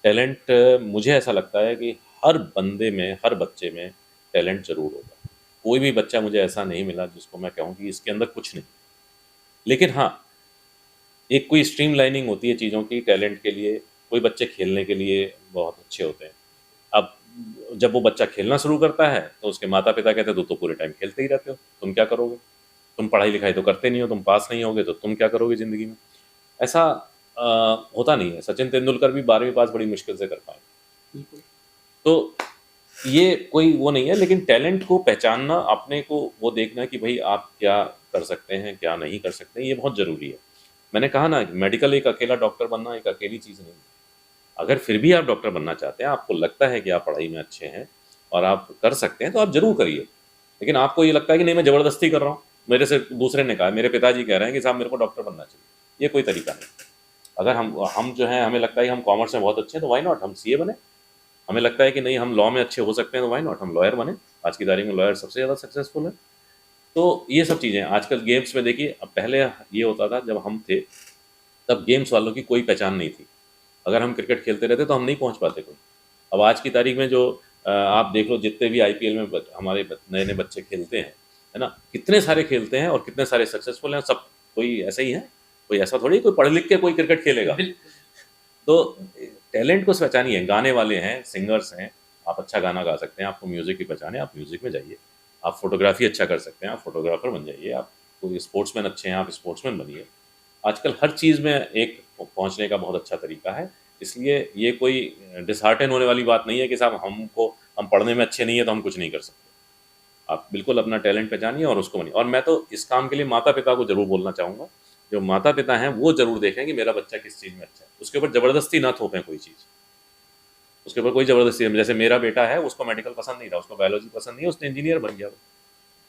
B: टैलेंट, मुझे ऐसा लगता है कि हर बंदे में, हर बच्चे में टैलेंट ज़रूर होगा। कोई भी बच्चा मुझे ऐसा नहीं मिला जिसको मैं कहूँ कि इसके अंदर कुछ नहीं। लेकिन हाँ, एक कोई स्ट्रीम लाइनिंग होती है चीज़ों की टैलेंट के लिए। कोई बच्चे खेलने के लिए बहुत अच्छे होते हैं। अब जब वो बच्चा खेलना शुरू करता है तो उसके माता पिता कहते हैं तुम तो पूरे टाइम खेलते ही रहते हो, तुम क्या करोगे, तुम पढ़ाई लिखाई तो करते नहीं हो, तुम पास नहीं होगे तो तुम क्या करोगे ज़िंदगी में। ऐसा होता नहीं है। सचिन तेंदुलकर भी 12वीं पास बड़ी मुश्किल से कर पाए।
A: बिल्कुल।
B: तो ये कोई वो नहीं है, लेकिन टैलेंट को पहचानना, अपने को वो देखना कि भाई आप क्या कर सकते हैं, क्या नहीं कर सकते हैं, ये बहुत ज़रूरी है। मैंने कहा ना, मेडिकल एक अकेला डॉक्टर बनना एक अकेली चीज़ नहीं है। अगर फिर भी आप डॉक्टर बनना चाहते हैं, आपको लगता है कि आप पढ़ाई में अच्छे हैं और आप कर सकते हैं, तो आप ज़रूर करिए। लेकिन आपको ये लगता है कि नहीं मैं ज़बरदस्ती कर रहा हूँ, मेरे से दूसरे ने कहा, मेरे पिताजी कह रहे हैं कि साहब मेरे को डॉक्टर बनना चाहिए, ये कोई तरीका नहीं। अगर हम जो है हमें लगता है कि हम कॉमर्स में बहुत अच्छे हैं तो व्हाई नॉट हम सीए बने। हमें लगता है कि नहीं हम लॉ में अच्छे हो सकते हैं तो व्हाई नॉट हम लॉयर बने। आज की तारीख में लॉयर सबसे ज़्यादा सक्सेसफुल है। तो ये सब चीज़ें आजकल गेम्स में देखिए, अब पहले ये होता था जब हम थे तब गेम्स वालों की कोई पहचान नहीं थी। अगर हम क्रिकेट खेलते रहते तो हम नहीं पहुंच पाते कोई। अब आज की तारीख में जो आप देख लो जितने भी आईपीएल में हमारे नए नए बच्चे खेलते हैं, है ना, कितने सारे खेलते हैं और कितने सारे सक्सेसफुल हैं। सब कोई ऐसा ही है, कोई ऐसा थोड़ी कोई पढ़ लिख के कोई क्रिकेट खेलेगा। तो टैलेंट को पहचानिए, गाने वाले हैं, सिंगर्स हैं, आप अच्छा गाना गा सकते हैं, आपको म्यूज़िक की पहचान है, आप म्यूज़िक में जाइए। आप फोटोग्राफी अच्छा कर सकते हैं, आप फोटोग्राफर बन जाइए। आप कोई स्पोर्ट्समैन अच्छे हैं, आप स्पोर्ट्समैन बनिए। आजकल हर चीज़ में एक पहुंचने का बहुत अच्छा तरीका है। इसलिए ये कोई डिसहार्टन होने वाली बात नहीं है कि साहब हम पढ़ने में अच्छे नहीं है तो हम कुछ नहीं कर सकते। आप बिल्कुल अपना टैलेंट पहचानिए और उसको बनिए। और मैं तो इस काम के लिए माता पिता को ज़रूर बोलना चाहूँगा, जो माता पिता हैं वो ज़रूर देखें कि मेरा बच्चा किस चीज़ में अच्छा है। उसके ऊपर ज़बरदस्ती ना थोपें कोई चीज़, उसके ऊपर कोई ज़बरदस्ती। जैसे मेरा बेटा है, उसको मेडिकल पसंद नहीं था, उसको बायोलॉजी पसंद नहीं है, उसने इंजीनियर बन गया।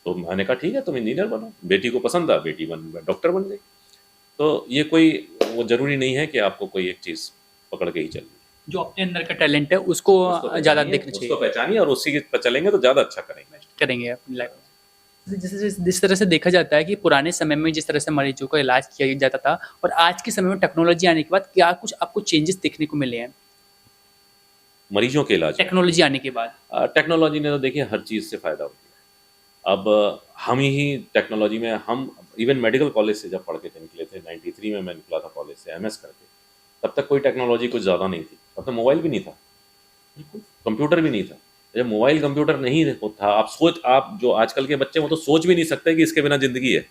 B: तो मैंने कहा ठीक है तुम इंजीनियर बनो। बेटी को पसंद था, बेटी डॉक्टर बन गई। तो ये कोई वो ज़रूरी नहीं है कि आपको कोई एक चीज़ पकड़ के ही चलनी है।
A: जो अपने अंदर का टैलेंट है उसको ज़्यादा देखना चाहिए,
B: उसको पहचानिए और उसी पर चलेंगे तो ज़्यादा अच्छा
A: करेंगे अपनी लाइफ में। जिस तरह से देखा जाता है कि पुराने समय में जिस तरह से मरीजों का इलाज किया जाता था और आज के समय में टेक्नोलॉजी आने के बाद क्या कुछ आपको चेंजेस देखने को मिले हैं
B: मरीजों के इलाज
A: टेक्नोलॉजी आने के बाद?
B: टेक्नोलॉजी ने तो देखिए हर चीज़ से फ़ायदा हो गया। अब हम ही टेक्नोलॉजी में, हम इवन मेडिकल कॉलेज से जब पढ़ के निकले थे, 93 में मैं निकला था कॉलेज से एमएस करके, तब तक कोई टेक्नोलॉजी कुछ ज़्यादा नहीं थी। तब तक मोबाइल भी नहीं था, कंप्यूटर भी नहीं था। जब मोबाइल कंप्यूटर नहीं था, आप जो आजकल के बच्चे वो तो सोच भी नहीं सकते कि इसके बिना ज़िंदगी है।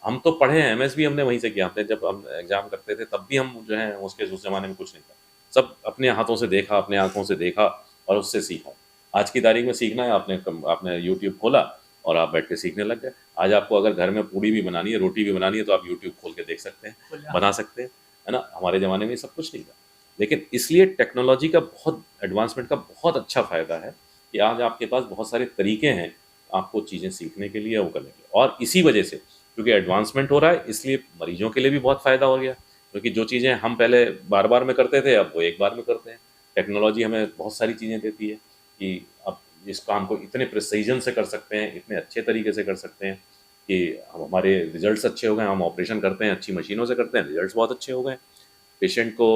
B: हम तो पढ़े हैं, एमएस भी हमने वहीं से किया। हमने जब हम एग्ज़ाम करते थे तब भी हम जो है उस ज़माने में कुछ नहीं था। सब अपने हाथों से देखा, अपने आँखों से देखा और उससे सीखा। आज की तारीख में सीखना है, आपने यूट्यूब खोला और आप बैठ के सीखने लग गए। आज आपको अगर घर में पूड़ी भी बनानी है, रोटी भी बनानी है तो आप यूट्यूब खोल के देख सकते हैं, बना सकते हैं, है ना। हमारे ज़माने में सब कुछ नहीं था। लेकिन इसलिए टेक्नोलॉजी का बहुत एडवांसमेंट का बहुत अच्छा फ़ायदा है कि आज आपके पास बहुत सारे तरीके हैं आपको चीज़ें सीखने के लिए, वो करने के लिए। और इसी वजह से क्योंकि एडवांसमेंट हो रहा है, इसलिए मरीजों के लिए भी बहुत फ़ायदा हो गया। क्योंकि जो चीज़ें हम पहले बार-बार में करते थे, अब वो एक बार में करते हैं। टेक्नोलॉजी हमें बहुत सारी चीज़ें देती है कि अब इस काम को इतने प्रिसिजन से कर सकते हैं, इतने अच्छे तरीके से कर सकते हैं कि हमारे रिजल्ट्स अच्छे हो गए। हम ऑपरेशन करते हैं, अच्छी मशीनों से करते हैं, रिजल्ट्स बहुत अच्छे हो गए। पेशेंट को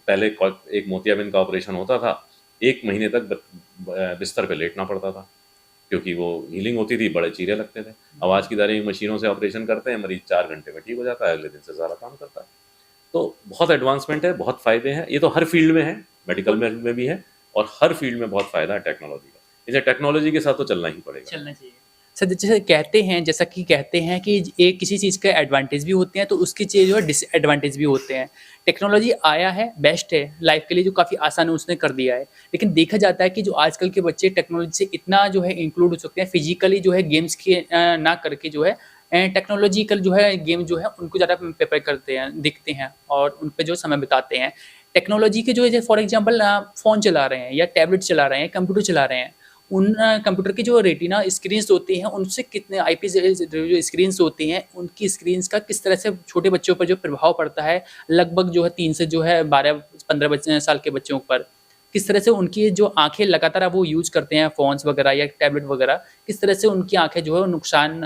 B: पहले एक मोतियाबिंद का ऑपरेशन होता था, 1 महीने तक बिस्तर पे लेटना पड़ता था क्योंकि वो हीलिंग होती थी, बड़े चीरे लगते थे। अब आज की तारीख मशीनों से ऑपरेशन करते हैं, मरीज 4 घंटे में ठीक हो जाता है, अगले दिन से सारा काम करता है। तो बहुत एडवांसमेंट है, बहुत फ़ायदे हैं। ये तो हर फील्ड में है, मेडिकल में भी है और हर फील्ड में बहुत फ़ायदा है टेक्नोलॉजी का। इसे टेक्नोलॉजी के साथ तो चलना ही पड़ेगा।
A: चलना चाहिए। सर जैसा कि कहते हैं कि एक किसी चीज़ का एडवांटेज भी होते हैं तो उसकी चीज़ जो है डिसएडवांटेज भी होते हैं। टेक्नोलॉजी आया है, बेस्ट है, लाइफ के लिए जो काफ़ी आसान उसने कर दिया है। लेकिन देखा जाता है कि जो आजकल के बच्चे टेक्नोलॉजी से इतना जो है इंक्लूड हो सकते हैं, फिज़िकली जो है गेम्स ना करके जो है टेक्नोलॉजिकल जो है गेम जो है उनको ज़्यादा प्रेफ़र करते हैं, दिखते हैं और उन पे जो समय बिताते हैं। टेक्नोलॉजी के जो है फॉर एग्ज़ाम्पल फ़ोन चला रहे हैं या टैबलेट चला रहे हैं, कंप्यूटर चला रहे हैं। उन कंप्यूटर की जो रेटिना स्क्रीन्स होती हैं, उनसे कितने आईपीएस जो स्क्रीन्स होती हैं, उनकी स्क्रीन्स का किस तरह से छोटे बच्चों पर जो प्रभाव पड़ता है, लगभग जो है 3 से जो है 12-15 साल के बच्चों पर, किस तरह से उनकी जो आँखें लगातार वो यूज़ करते हैं फ़ोन्स वगैरह या टैबलेट वगैरह, किस तरह से उनकी आँखें जो है वो नुकसान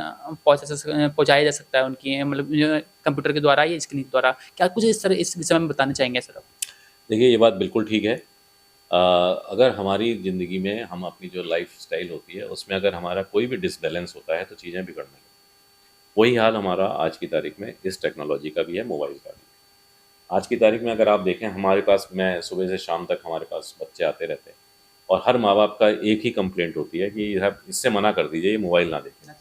A: पहुँचाया जा सकता है उनकी मतलब कंप्यूटर के द्वारा या स्क्रीन द्वारा? क्या कुछ इस विषय में बताना चाहेंगे सर आप?
B: देखिए, ये बात बिल्कुल ठीक है। अगर हमारी ज़िंदगी में हम अपनी जो लाइफ़स्टाइल होती है, उसमें अगर हमारा कोई भी डिसबैलेंस होता है, तो चीज़ें बिगड़ने लगती हैं। वही हाल हमारा आज की तारीख में इस टेक्नोलॉजी का भी है, मोबाइल का भी है। आज की तारीख में अगर आप देखें, हमारे पास मैं सुबह से शाम तक हमारे पास बच्चे आते रहते हैं और हर माँ-बाप का एक ही कंप्लेंट होती है कि साहब इससे मना कर दीजिए, ये मोबाइल ना देखें।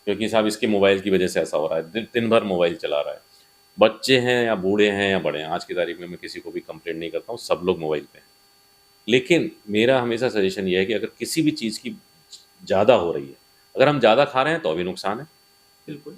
B: क्योंकि साहब इसके मोबाइल की वजह से ऐसा हो रहा है, दिन भर मोबाइल चला रहा है। बच्चे हैं या बूढ़े हैं या बड़े हैं, आज की तारीख में मैं किसी को भी कंप्लेंट नहीं करता हूँ, सब लोग मोबाइल पे हैं। लेकिन मेरा हमेशा सजेशन ये है कि अगर किसी भी चीज़ की ज़्यादा हो रही है, अगर हम ज़्यादा खा रहे हैं तो भी नुकसान है,
A: बिल्कुल।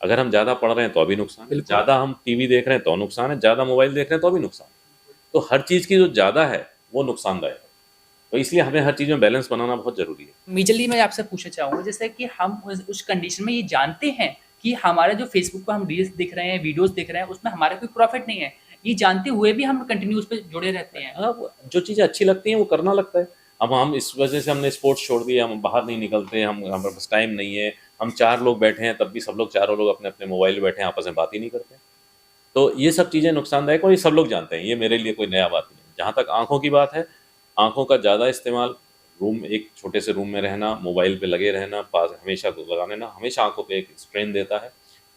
B: अगर हम ज़्यादा पढ़ रहे हैं तो भी नुकसान है,
A: बिल्कुल।
B: ज़्यादा हम टीवी देख रहे हैं तो नुकसान है, ज़्यादा मोबाइल देख रहे हैं तो भी नुकसान है। तो हर चीज़ की जो ज़्यादा है वो नुकसानदायक है। तो इसलिए हमें हर चीज़ में बैलेंस बनाना बहुत ज़रूरी है।
A: मेजरली मैं आपसे पूछना चाहूँगा जैसे कि हम उस कंडीशन में ये जानते हैं कि हमारा जो फेसबुक पे हम रील्स देख रहे हैं, वीडियोस देख रहे हैं, उसमें हमारा कोई प्रॉफिट नहीं है। ये जानते हुए भी हम कंटिन्यू उस पे जुड़े रहते हैं।
B: हाँ, जो चीज़ें अच्छी लगती हैं वो करना लगता है। अब हम इस वजह से हमने स्पोर्ट्स छोड़ दिया, हम बाहर नहीं निकलते, हम हमारे पास टाइम नहीं है, हम 4 लोग बैठे हैं तब भी सब लोग चारों लोग अपने-अपने मोबाइल में बैठे हैं, आपस में बात ही नहीं करते। तो ये सब चीज़ें नुकसानदायक और ये सब लोग जानते हैं, ये मेरे लिए कोई नया बात नहीं है। जहाँ तक आँखों की बात है, आँखों का ज़्यादा इस्तेमाल, एक छोटे से रूम में रहना, मोबाइल पे लगे रहना, पास हमेशा लगा रहना, हमेशा आँखों पे एक स्ट्रेन देता है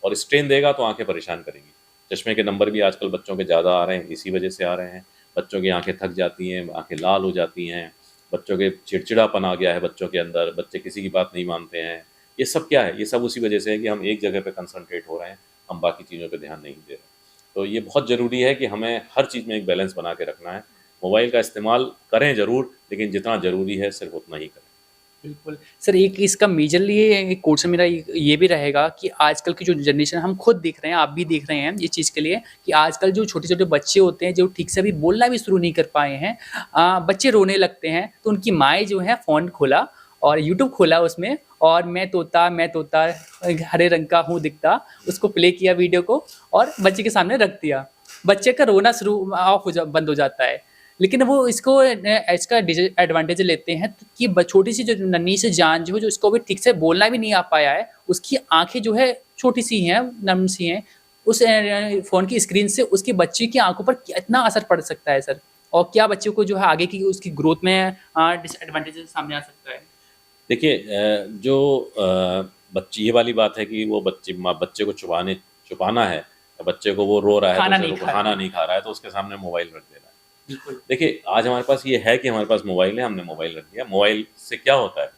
B: और स्ट्रेन देगा तो आँखें परेशान करेंगी। चश्मे के नंबर भी आजकल बच्चों के ज़्यादा आ रहे हैं, इसी वजह से आ रहे हैं। बच्चों की आँखें थक जाती हैं, आँखें लाल हो जाती हैं, बच्चों के चिड़चिड़ापन आ गया है बच्चों के अंदर, बच्चे किसी की बात नहीं मानते हैं। ये सब क्या है? ये सब उसी वजह से है कि हम एक जगह पे कंसंट्रेट हो रहे हैं, हम बाकी चीज़ों पे ध्यान नहीं दे रहे। तो ये बहुत ज़रूरी है कि हमें हर चीज़ में एक बैलेंस बना के रखना है। मोबाइल का इस्तेमाल करें ज़रूर, लेकिन जितना ज़रूरी है सिर्फ़ उतना ही करें।
A: बिल्कुल। सर एक इसका मेजरली एक क्वेश्चन मेरा ये भी रहेगा कि आजकल की जो जनरेशन हम खुद देख रहे हैं, आप भी देख रहे हैं इस चीज़ के लिए कि आजकल जो छोटे-छोटे बच्चे होते हैं, जो ठीक से अभी बोलना भी शुरू नहीं कर पाए हैं, बच्चे रोने लगते हैं, तो उनकी माएँ जो हैं फ़ोन खोला और यूट्यूब खोला उसमें और मैं तोता हरे रंग का हूँ दिखता, उसको प्ले किया वीडियो को और बच्चे के सामने रख दिया। बच्चे का रोना शुरू ऑफ हो जा बंद हो जाता है। लेकिन वो इसका डिसएडवांटेज लेते हैं कि छोटी-सी जो नन्ही सी जान जो है, जो इसको अभी ठीक से बोलना भी नहीं आ पाया है, उसकी आँखें जो है छोटी-सी हैं, नम सी हैं। उस फ़ोन की स्क्रीन से उसकी बच्चे की आँखों पर कितना असर पड़ सकता है सर? और क्या बच्चों को जो है आगे की उसकी ग्रोथ में डिसएडवांटेजेस सामने आ सकता है?
B: देखिए बच्चे ये वाली बात है कि वो बच्चे को छुपाना है, बच्चे को वो रो रहा है तो
A: खाना
B: चलो
A: नहीं खा रहा
B: खाना
A: है।
B: नहीं खा रहा है तो उसके सामने मोबाइल रख देना है।
A: बिल्कुल,
B: देखिए, आज हमारे पास ये है कि हमारे पास मोबाइल है, हमने मोबाइल रख दिया। मोबाइल से क्या होता है?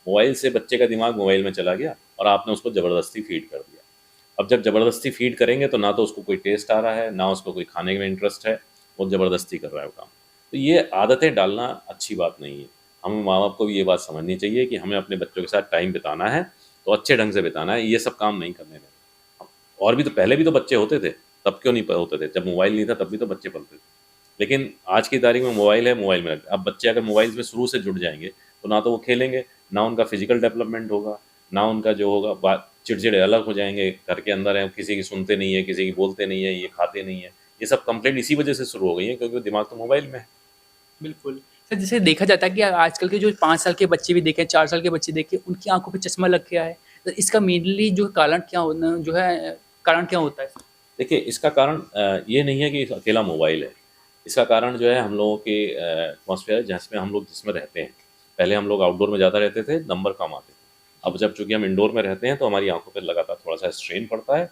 B: मोबाइल से बच्चे का दिमाग मोबाइल में चला गया और आपने उसको ज़बरदस्ती फ़ीड कर दिया। अब जब ज़बरदस्ती फ़ीड करेंगे तो ना तो उसको कोई टेस्ट आ रहा है, ना उसको कोई खाने में इंटरेस्ट है, वो ज़बरदस्ती कर रहा है वो काम। तो ये आदतें डालना अच्छी बात नहीं है। हमें माँ-बाप को भी ये बात समझनी चाहिए कि हमें अपने बच्चों के साथ टाइम बिताना है, तो अच्छे ढंग से बिताना है, ये सब काम नहीं करने देना। और भी तो पहले भी तो बच्चे होते थे, तब क्यों नहीं होते थे? जब मोबाइल नहीं था तब भी तो बच्चे पलते थे। लेकिन आज की तारीख में मोबाइल है, मोबाइल में अब बच्चे अगर मोबाइल में शुरू से जुड़ जाएँगे, तो ना तो वो खेलेंगे, ना उनका फिज़िकल डेवलपमेंट होगा, ना उनका जो होगा बात चिड़चिड़े अलग हो जाएँगे, घर के अंदर हैं, किसी की सुनते नहीं है, किसी की बोलते नहीं है, ये खाते नहीं है। ये सब कंप्लेंट इसी वजह से शुरू हो गई है क्योंकि दिमाग तो मोबाइल में है।
A: बिल्कुल। सर जैसे देखा जाता है कि आजकल के जो 5 साल के बच्चे भी देखें, 4 साल के बच्चे देखें, उनकी आँखों पे चश्मा लग गया है। तो इसका मेनली जो कारण क्या होना जो है कारण क्या होता है?
B: देखिए, इसका कारण ये नहीं है कि अकेला मोबाइल है। इसका कारण जो है हम लोगों के एटमॉस्फेयर जिसमें हम लोग जिसमें रहते हैं। पहले हम लोग आउटडोर में ज़्यादा रहते थे, नंबर कम आते थे। अब जब चूँकि हम इंडोर में रहते हैं तो हमारी आँखों पे लगातार थोड़ा-सा स्ट्रेन पड़ता है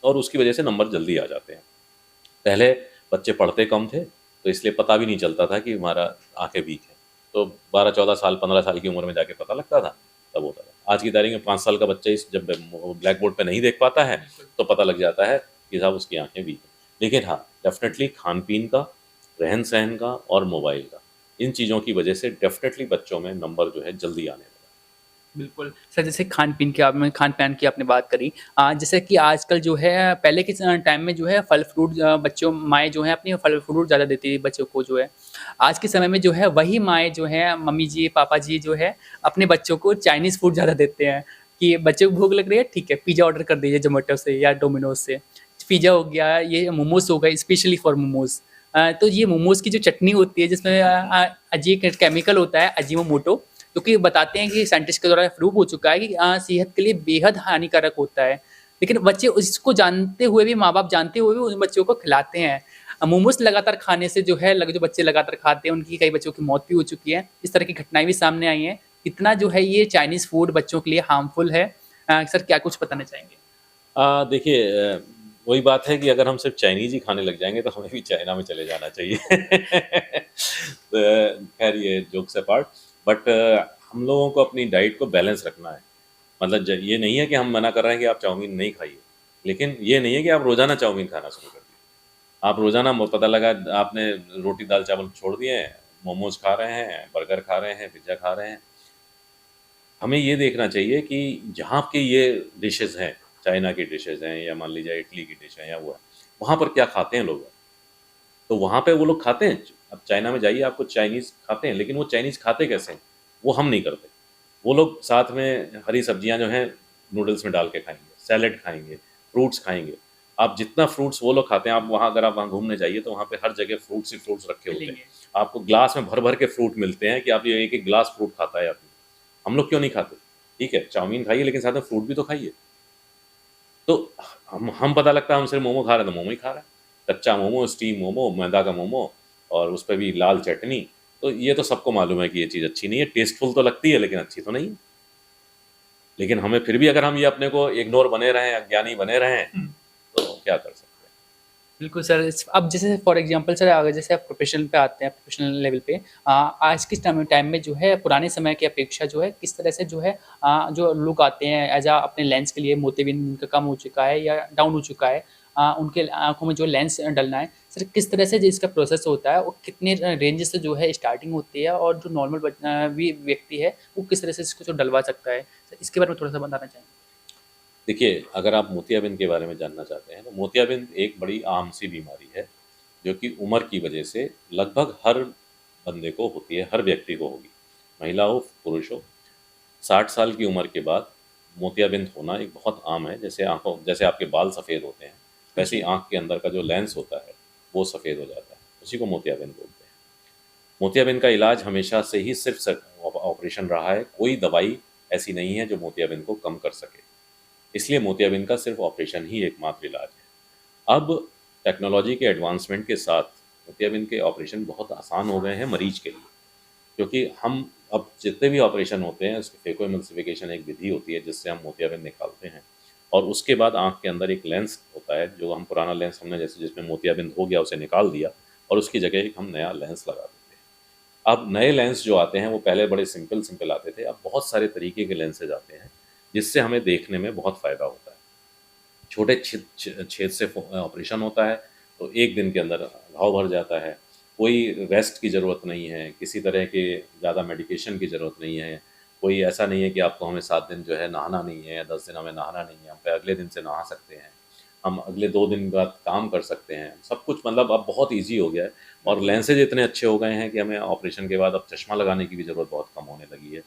B: और उसकी वजह से नंबर जल्दी आ जाते हैं। पहले बच्चे पढ़ते कम थे, तो इसलिए पता भी नहीं चलता था कि हमारा आँखें वीक हैं। तो 12-14 साल, 15 साल की उम्र में जाके पता लगता था, तब होता था। आज की तारीख में 5 साल का बच्चा जब ब्लैक बोर्ड पे नहीं देख पाता है, तो पता लग जाता है कि साहब उसकी आँखें वीक हैं। लेकिन हाँ, डेफ़िनेटली खान-पीन का, रहन-सहन का और मोबाइल का, इन चीज़ों की वजह से डेफ़िनेटली बच्चों में नंबर जो है जल्दी आने लगा।
A: बिल्कुल। सर जैसे खान-पीन की खान-पान की आपने बात करी। जैसे कि आजकल जो है पहले के टाइम में जो है फल-फ्रूट बच्चों माएँ जो हैं अपनी फल-फ्रूट ज़्यादा देती थी बच्चों को जो है। आज के समय में जो है वही माएँ जो हैं मम्मी जी, पापा जी जो है अपने बच्चों को चाइनीज़ फूड ज़्यादा देते हैं कि बच्चे को भूख लग रही है, ठीक है पिज़्ज़ा ऑर्डर कर दीजिए ज़ोमैटो से या डोमिनोज़ से। पिज़्ज़ा हो गया, ये मोमोज़ हो गए स्पेशली फॉर मोमोज़। तो ये मोमोज़ की जो चटनी होती है जिसमें अजीब केमिकल होता है अजीनोमोटो जो कि बताते हैं कि साइंटिस्ट के द्वारा प्रूव हो चुका है कि सेहत के लिए बेहद हानिकारक होता है। लेकिन बच्चे इसको जानते हुए भी माँ-बाप जानते हुए भी उन बच्चों को खिलाते हैं। मोमोज़ लगातार खाने से जो है जो बच्चे लगातार खाते हैं उनकी कई बच्चों की मौत भी हो चुकी है। इस तरह की घटनाएँ भी सामने आई हैं। कितना जो है ये चाइनीज़ फूड बच्चों के लिए हार्मफुल है। सर क्या कुछ बताना चाहेंगे?
B: देखिए वही बात है कि अगर हम सिर्फ चाइनीज़ ही खाने लग जाएँगे तो हमें भी चाइना में चले जाना चाहिए। खैर ये जोक्स अपार्ट बट हम लोगों को अपनी डाइट को बैलेंस रखना है। मतलब ज ये नहीं है कि हम मना कर रहे हैं कि आप चाउमीन नहीं खाइए, लेकिन ये नहीं है कि आप रोज़ाना चाउमीन खाना शुरू कर दिए। आप रोज़ाना पता लगा आपने रोटी, दाल-चावल छोड़ दिए हैं, मोमोज़ खा रहे हैं, बर्गर खा रहे हैं, पिज़्ज़ा खा रहे हैं। हमें ये देखना चाहिए कि जहाँ के ये डिशेज़ हैं, चाइना की डिशेज़ हैं या मान लीजिए इटली की डिश है या वो है, वहाँ पर क्या खाते हैं लोग? तो वहाँ पे वो लोग खाते हैं। अब चाइना में जाइए, आपको चाइनीज़ खाते हैं, लेकिन वो चाइनीज़ खाते कैसे हैं? वो हम नहीं करते। वो लोग साथ में हरी सब्जियाँ जो हैं नूडल्स में डाल के खाएँगे, सैलेड खाएँगे, फ्रूट्स खाएँगे। आप जितना फ्रूट्स वो लोग खाते हैं, आप वहाँ अगर आप वहाँ घूमने जाइए तो वहाँ पे हर जगह फ्रूट्स ही फ्रूट्स रखे होते हैं।
A: मिलेंगे।
B: आपको ग्लास में भर-भर के फ्रूट मिलते हैं कि आप ये एक-एक ग्लास फ्रूट खाता है आदमी। हम लोग क्यों नहीं खाते? ठीक है, चाउमीन खाइए लेकिन साथ में फ्रूट भी तो खाइए। तो हम पता लगता है हम सिर्फ मोमो खा रहे हैं तो मोमो ही खा रहे हैं। कच्चा मोमो, स्टीम मोमो, मैदा का मोमो और उस पे भी लाल चटनी। तो ये तो सबको मालूम है कि ये चीज़ अच्छी नहीं है, टेस्टफुल तो लगती है लेकिन अच्छी तो नहीं है। लेकिन हमें फिर भी अगर हम ये अपने को इग्नोर बने रहें, अज्ञानी बने रहें, तो क्या कर सकते हैं?
A: बिल्कुल सर। अब जैसे फॉर एग्जांपल सर, अगर जैसे आप प्रोफेशन पे आते हैं, प्रोफेशनल लेवल पे, आज के टाइम में जो है पुराने समय की अपेक्षा जो है किस तरह से जो है जो लोग आते हैं एज अपने लेंस के लिए, मोतियाबिंद उनका कम हो चुका है या डाउन हो चुका है, उनके आंखों में जो लेंस डलना है सर, किस तरह से जो इसका प्रोसेस होता है और कितने रेंज से जो है स्टार्टिंग होती है, और जो नॉर्मल व्यक्ति है वो किस तरह से इसको जो डलवा सकता है सर, इसके बारे में थोड़ा सा बताना चाहेंगे।
B: देखिए, अगर आप मोतियाबिंद के बारे में जानना चाहते हैं, तो मोतियाबिंद एक बड़ी आम सी बीमारी है, जो कि उम्र की वजह से लगभग हर बंदे को होती है, हर व्यक्ति को होगी, महिला हो, पुरुष हो। 60 साल की उम्र के बाद मोतियाबिंद होना एक बहुत आम है। जैसे आपके बाल सफ़ेद होते हैं, वैसे ही आँख के अंदर का जो लेंस होता है, वो सफ़ेद हो जाता है। उसी को मोतियाबिंद बोलते हैं। मोतियाबिंद का इलाज हमेशा से ही सिर्फ़ ऑपरेशन रहा है, कोई दवाई ऐसी नहीं है जो मोतियाबिंद को कम कर सके। इसलिए मोतियाबिंद का सिर्फ ऑपरेशन ही एकमात्र इलाज है। अब टेक्नोलॉजी के एडवांसमेंट के साथ मोतियाबिंद के ऑपरेशन बहुत आसान हो गए हैं मरीज के लिए, क्योंकि हम अब जितने भी ऑपरेशन होते हैं उसकी फेको एमल्सिफिकेशन एक विधि होती है जिससे हम मोतियाबिंद निकालते हैं, और उसके बाद आँख के अंदर एक लेंस होता है, जो हम पुराना लेंस हमने जैसे जिसमें मोतियाबिंद हो गया उसे निकाल दिया और उसकी जगह एक हम नया लेंस लगा देते हैं। अब नए लेंस जो आते हैं वो पहले बड़े सिंपल आते थे, अब बहुत सारे तरीके के लेंसेज आते हैं जिससे हमें देखने में बहुत फ़ायदा होता है। छोटे छेद से ऑपरेशन होता है, तो 1 दिन के अंदर घाव भर जाता है। कोई रेस्ट की ज़रूरत नहीं है, किसी तरह के ज़्यादा मेडिकेशन की ज़रूरत नहीं है। कोई ऐसा नहीं है कि आपको हमें 7 दिन जो है नहाना नहीं है या 10 दिन हमें नहाना नहीं है, हम फिर अगले दिन से नहा सकते हैं। हम अगले 2 दिन बाद काम कर सकते हैं। सब कुछ मतलब अब बहुत ईज़ी हो गया है, और लेंसेज इतने अच्छे हो गए हैं कि हमें ऑपरेशन के बाद अब चश्मा लगाने की भी ज़रूरत बहुत कम होने लगी है।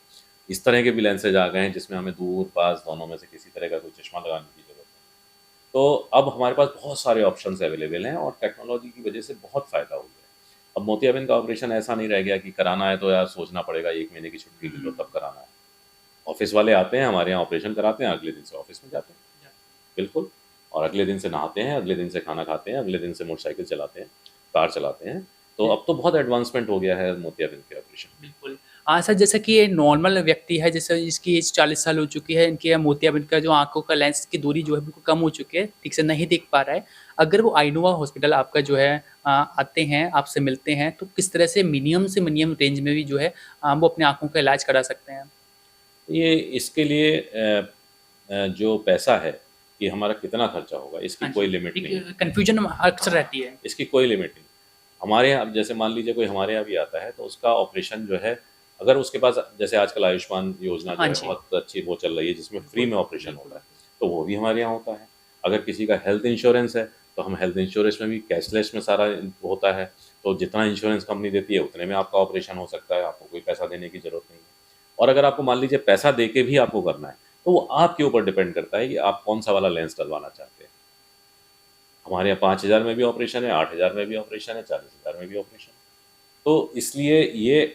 B: इस तरह के भी लेंसेज आ गए हैं जिसमें हमें दूर, पास दोनों में से किसी तरह का कोई चश्मा लगाने की ज़रूरत नहीं। तो अब हमारे पास बहुत सारे ऑप्शंस अवेलेबल हैं और टेक्नोलॉजी की वजह से बहुत फ़ायदा हो गया है। अब मोतियाबिंद का ऑपरेशन ऐसा नहीं रह गया कि कराना है तो यार सोचना पड़ेगा, 1 महीने की छुट्टी ले लो तब कराना है। ऑफ़िस वाले आते हैं, हमारे यहाँ ऑपरेशन कराते हैं, अगले दिन से ऑफ़िस में जाते हैं। बिल्कुल। और अगले दिन से नहाते हैं, अगले दिन से खाना खाते हैं, अगले दिन से मोटरसाइकिल चलाते हैं, कार चलाते हैं। तो अब तो बहुत एडवांसमेंट हो गया है मोतियाबिंद के ऑपरेशन में।
A: बिल्कुल। हाँ सर, जैसा कि ये नॉर्मल व्यक्ति है, जैसे इसकी एज 40 साल हो चुकी है, इनकी मोतियाबिंद का जो आँखों का लेंस की दूरी जो है बिल्कुल कम हो चुकी है, ठीक से नहीं देख पा रहा है। अगर वो आइनोवा हॉस्पिटल आपका जो है आते हैं, आपसे मिलते हैं, तो किस तरह से मिनिमम रेंज में भी जो है वो अपनी आँखों का इलाज करा सकते हैं?
B: ये इसके लिए जो पैसा है कि हमारा कितना खर्चा होगा, इसकी
A: हाँ
B: कोई
A: जी,
B: लिमिट नहीं है।
A: एक कन्फ्यूजन अक्सर रहती है।
B: इसकी कोई लिमिट नहीं। हमारे यहाँ अब जैसे मान लीजिए कोई हमारे यहाँ भी आता है तो उसका ऑपरेशन जो है, अगर उसके पास जैसे आजकल आयुष्मान योजना जो
A: हाँ
B: है
A: जी।
B: बहुत अच्छी वो चल रही है जिसमें फ्री
A: बिल्कुल,
B: में ऑपरेशन
A: बिल्कुल।
B: होता है, तो वो भी हमारे यहाँ होता है। अगर किसी का हेल्थ इंश्योरेंस है तो हम हेल्थ इंश्योरेंस में भी कैशलेस में सारा होता है, तो जितना इंश्योरेंस कंपनी देती है उतने में आपका ऑपरेशन हो सकता है, आपको कोई पैसा देने की ज़रूरत नहीं है। और अगर आपको मान लीजिए पैसा दे के भी आपको करना है, तो वो आपके ऊपर डिपेंड करता है कि आप कौन-सा वाला लेंस डलवाना चाहते हैं। हमारे यहाँ 5,000 में भी ऑपरेशन है, 8,000 में भी ऑपरेशन है, 40,000 में भी ऑपरेशन है। तो इसलिए ये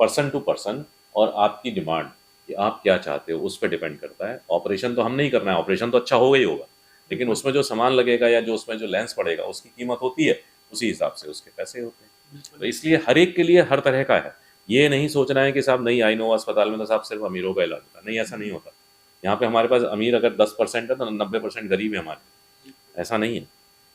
B: पर्सन टू पर्सन और आपकी डिमांड कि आप क्या चाहते हो उस पे डिपेंड करता है। ऑपरेशन तो हम नहीं करना है, ऑपरेशन तो अच्छा होगा ही होगा, लेकिन उसमें जो सामान लगेगा या जो उसमें जो लेंस पड़ेगा उसकी कीमत होती है, उसी हिसाब से उसके पैसे होते हैं। तो
A: बिल्कुल।
B: इसलिए हर एक के लिए हर तरह का है। ये नहीं सोचना है कि साहब नहीं आइनोवा अस्पताल में तो साहब सिर्फ अमीरों का इलाज होता है, नहीं ऐसा नहीं होता। यहाँ पे हमारे पास अमीर अगर 10% है तो 90% गरीब है हमारे, ऐसा नहीं है।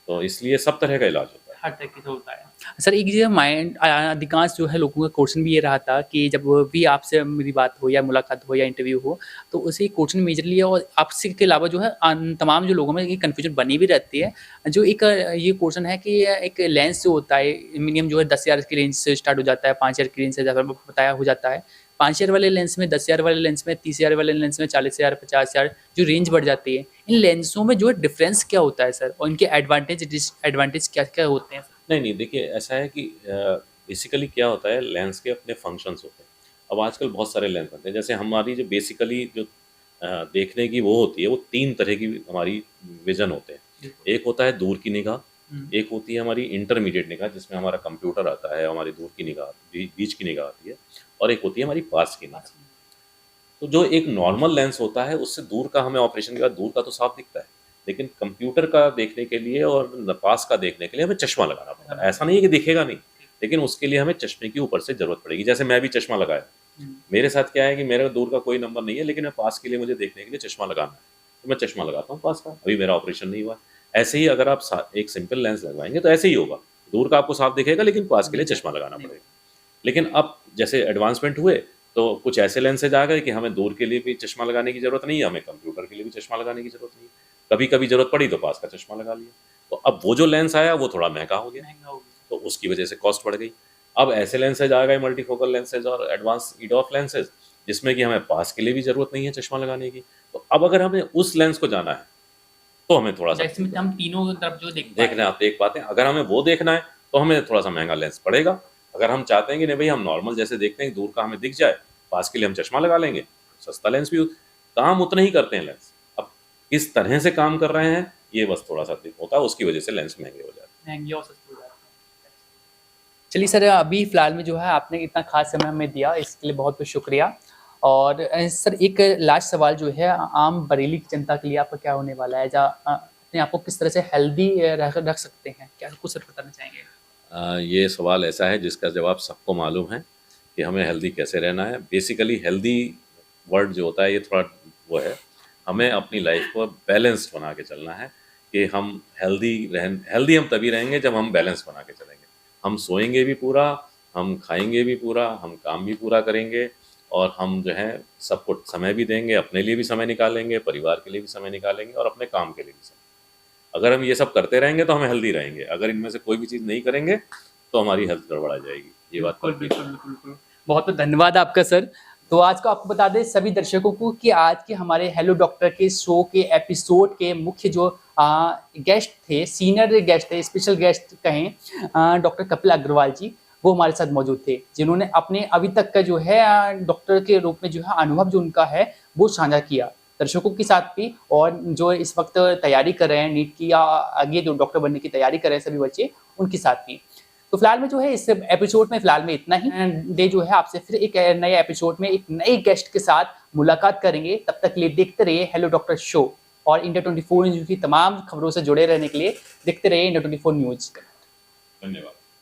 B: तो इसलिए सब तरह का इलाज होता है।
A: हर तरीके से होता है। सर एक चीज़ माइंड अधिकांश जो है लोगों का क्वेश्चन भी ये रहा था कि जब वो भी आपसे मेरी बात हो या मुलाकात हो या इंटरव्यू हो, तो उसे क्वेश्चन मेजरली और आपसे के अलावा जो है तमाम जो लोगों में ये कन्फ्यूजन बनी भी रहती है। जो एक ये क्वेश्चन है कि एक लेंस जो होता है मिनिमम जो है 10,000 की रेंज से स्टार्ट हो जाता है, 5,000 की रेंज से ज़्यादा बताया हो जाता है। 5,000 वाले लेंस में, 10,000 वाले लेंस में, 30,000 वाले लेंस में, 40,000, 50,000 जो रेंज बढ़ जाती है। इन लेंसों में जो है डिफरेंस क्या होता है सर? और इनके एडवांटेज, डिसएडवांटेज क्या-क्या होते हैं?
B: नहीं, नहीं, देखिए ऐसा है कि बेसिकली क्या होता है, लेंस के अपने फंक्शंस होते हैं। अब आजकल बहुत सारे लेंस बनते हैं, जैसे हमारी जो बेसिकली जो देखने की वो होती है, वो 3 तरह की हमारी विज़न होते हैं। एक होता है दूर की निगाह, एक होती है हमारी इंटरमीडिएट निगाह जिसमें हमारा कंप्यूटर आता है, हमारी दूर की निगाह, बीच की निगाह आती है, और एक होती है हमारी पास की निगाह। तो जो एक नॉर्मल लेंस होता है उससे दूर का हमें ऑपरेशन के बाद दूर का तो साफ दिखता है, लेकिन कंप्यूटर का देखने के लिए और पास का देखने के लिए हमें चश्मा लगाना पड़ता है। ऐसा नहीं है कि दिखेगा नहीं, लेकिन उसके लिए हमें चश्मे की ऊपर से ज़रूरत पड़ेगी। जैसे मैं भी चश्मा लगाया, मेरे साथ क्या है कि मेरा दूर का कोई नंबर नहीं है, लेकिन मैं पास के लिए मुझे देखने के लिए चश्मा लगाना है, तो मैं चश्मा लगाता हूँ पास का। अभी मेरा ऑपरेशन नहीं हुआ है। ऐसे ही अगर आप एक सिंपल लेंस लगवाएंगे तो ऐसे ही होगा, दूर का आपको साफ दिखेगा लेकिन पास के लिए चश्मा लगाना पड़ेगा। लेकिन अब जैसे एडवांसमेंट हुए तो कुछ ऐसे लेंसेज आ गए कि हमें दूर के लिए भी चश्मा लगाने की ज़रूरत नहीं है, हमें कंप्यूटर के लिए भी चश्मा लगाने की ज़रूरत नहीं है। कभी कभी ज़रूरत पड़ी तो पास का चश्मा लगा लिया। तो अब वो जो लेंस आया वो थोड़ा महंगा हो गया, तो उसकी वजह से कॉस्ट बढ़ गई। अब ऐसे लेंसेज आ गए, मल्टीफोकल लेंसेज और एडवांस ईडॉफ लेंसेज, जिसमें कि हमें पास के लिए भी ज़रूरत नहीं है चश्मा लगाने की। तो अब अगर हमें उस लेंस को जाना है तो हमें थोड़ा सा
A: जिसमें हम तीनों तरफ जो
B: देखना आप देख पाते हैं। अगर हमें वो देखना है तो हमें थोड़ा सा महंगा लेंस पड़ेगा। अगर हम चाहते हैं कि नहीं भाई हम नॉर्मल जैसे देखते हैं दूर का हमें दिख जाए, पास के लिए हम चश्मा लगा लेंगे, सस्ता लेंस भी काम उतना ही करते हैं लेंस। अब किस तरह से काम कर रहे हैं ये बस थोड़ा सा होता है, उसकी वजह से लेंस महंगे हो जाते हैं।
A: महंगे और सस्ते हो जाते हैं। चलिए सर, अभी फ़िलहाल में जो है आपने इतना खास समय हमें दिया, इसके लिए बहुत बहुत शुक्रिया। और सर एक लास्ट सवाल जो है, आम बरेली की जनता के लिए आपका क्या होने वाला है? अपने आप को किस तरह से हेल्दी रख सकते हैं? क्या कुछ सर बताना चाहेंगे?
B: ये सवाल ऐसा है जिसका जवाब सबको मालूम है कि हमें हेल्दी कैसे रहना है। बेसिकली हेल्दी वर्ड जो होता है ये थोड़ा वो है, हमें अपनी लाइफ को बैलेंस्ड बना के चलना है कि हम हेल्दी हम तभी रहेंगे जब हम बैलेंस बना के चलेंगे। हम सोएंगे भी पूरा, हम खाएंगे भी पूरा, हम काम भी पूरा करेंगे, और हम जो है सबको समय भी देंगे, अपने लिए भी समय निकालेंगे, परिवार के लिए भी समय निकालेंगे और अपने काम के लिए भी समय। अगर हम ये सब करते रहेंगे तो हम हेल्दी रहेंगे। अगर इनमें से कोई भी चीज़ नहीं करेंगे तो हमारी हेल्थ गड़बड़ा जाएगी। ये बात
A: बिल्कुल। बहुत बहुत धन्यवाद आपका सर। तो आज को आपको बता दें सभी दर्शकों को कि आज के हमारे हेलो डॉक्टर के शो के एपिसोड के मुख्य जो गेस्ट थे, सीनियर गेस्ट थे, स्पेशल गेस्ट कहें, डॉक्टर कपिल अग्रवाल जी, वो हमारे साथ मौजूद थे, जिन्होंने अपने अभी तक का जो है डॉक्टर के रूप में जो है अनुभव जो उनका है वो साझा किया दर्शकों के साथ भी, और जो इस वक्त तैयारी कर रहे हैं नीट की या आगे जो डॉक्टर बनने की तैयारी कर रहे हैं सभी बच्चे, उनके साथ भी। तो फिलहाल में जो है इस एपिसोड में फिलहाल में इतना ही। डे जो है आपसे फिर एक नए एपिसोड में एक नए गेस्ट के साथ मुलाकात करेंगे। तब तक के लिए देखते रहिए हेलो डॉक्टर शो, और इंडिया 24 न्यूज़ की तमाम खबरों से जुड़े रहने के लिए देखते रहिए इंडिया 24 न्यूज़।
B: धन्यवाद।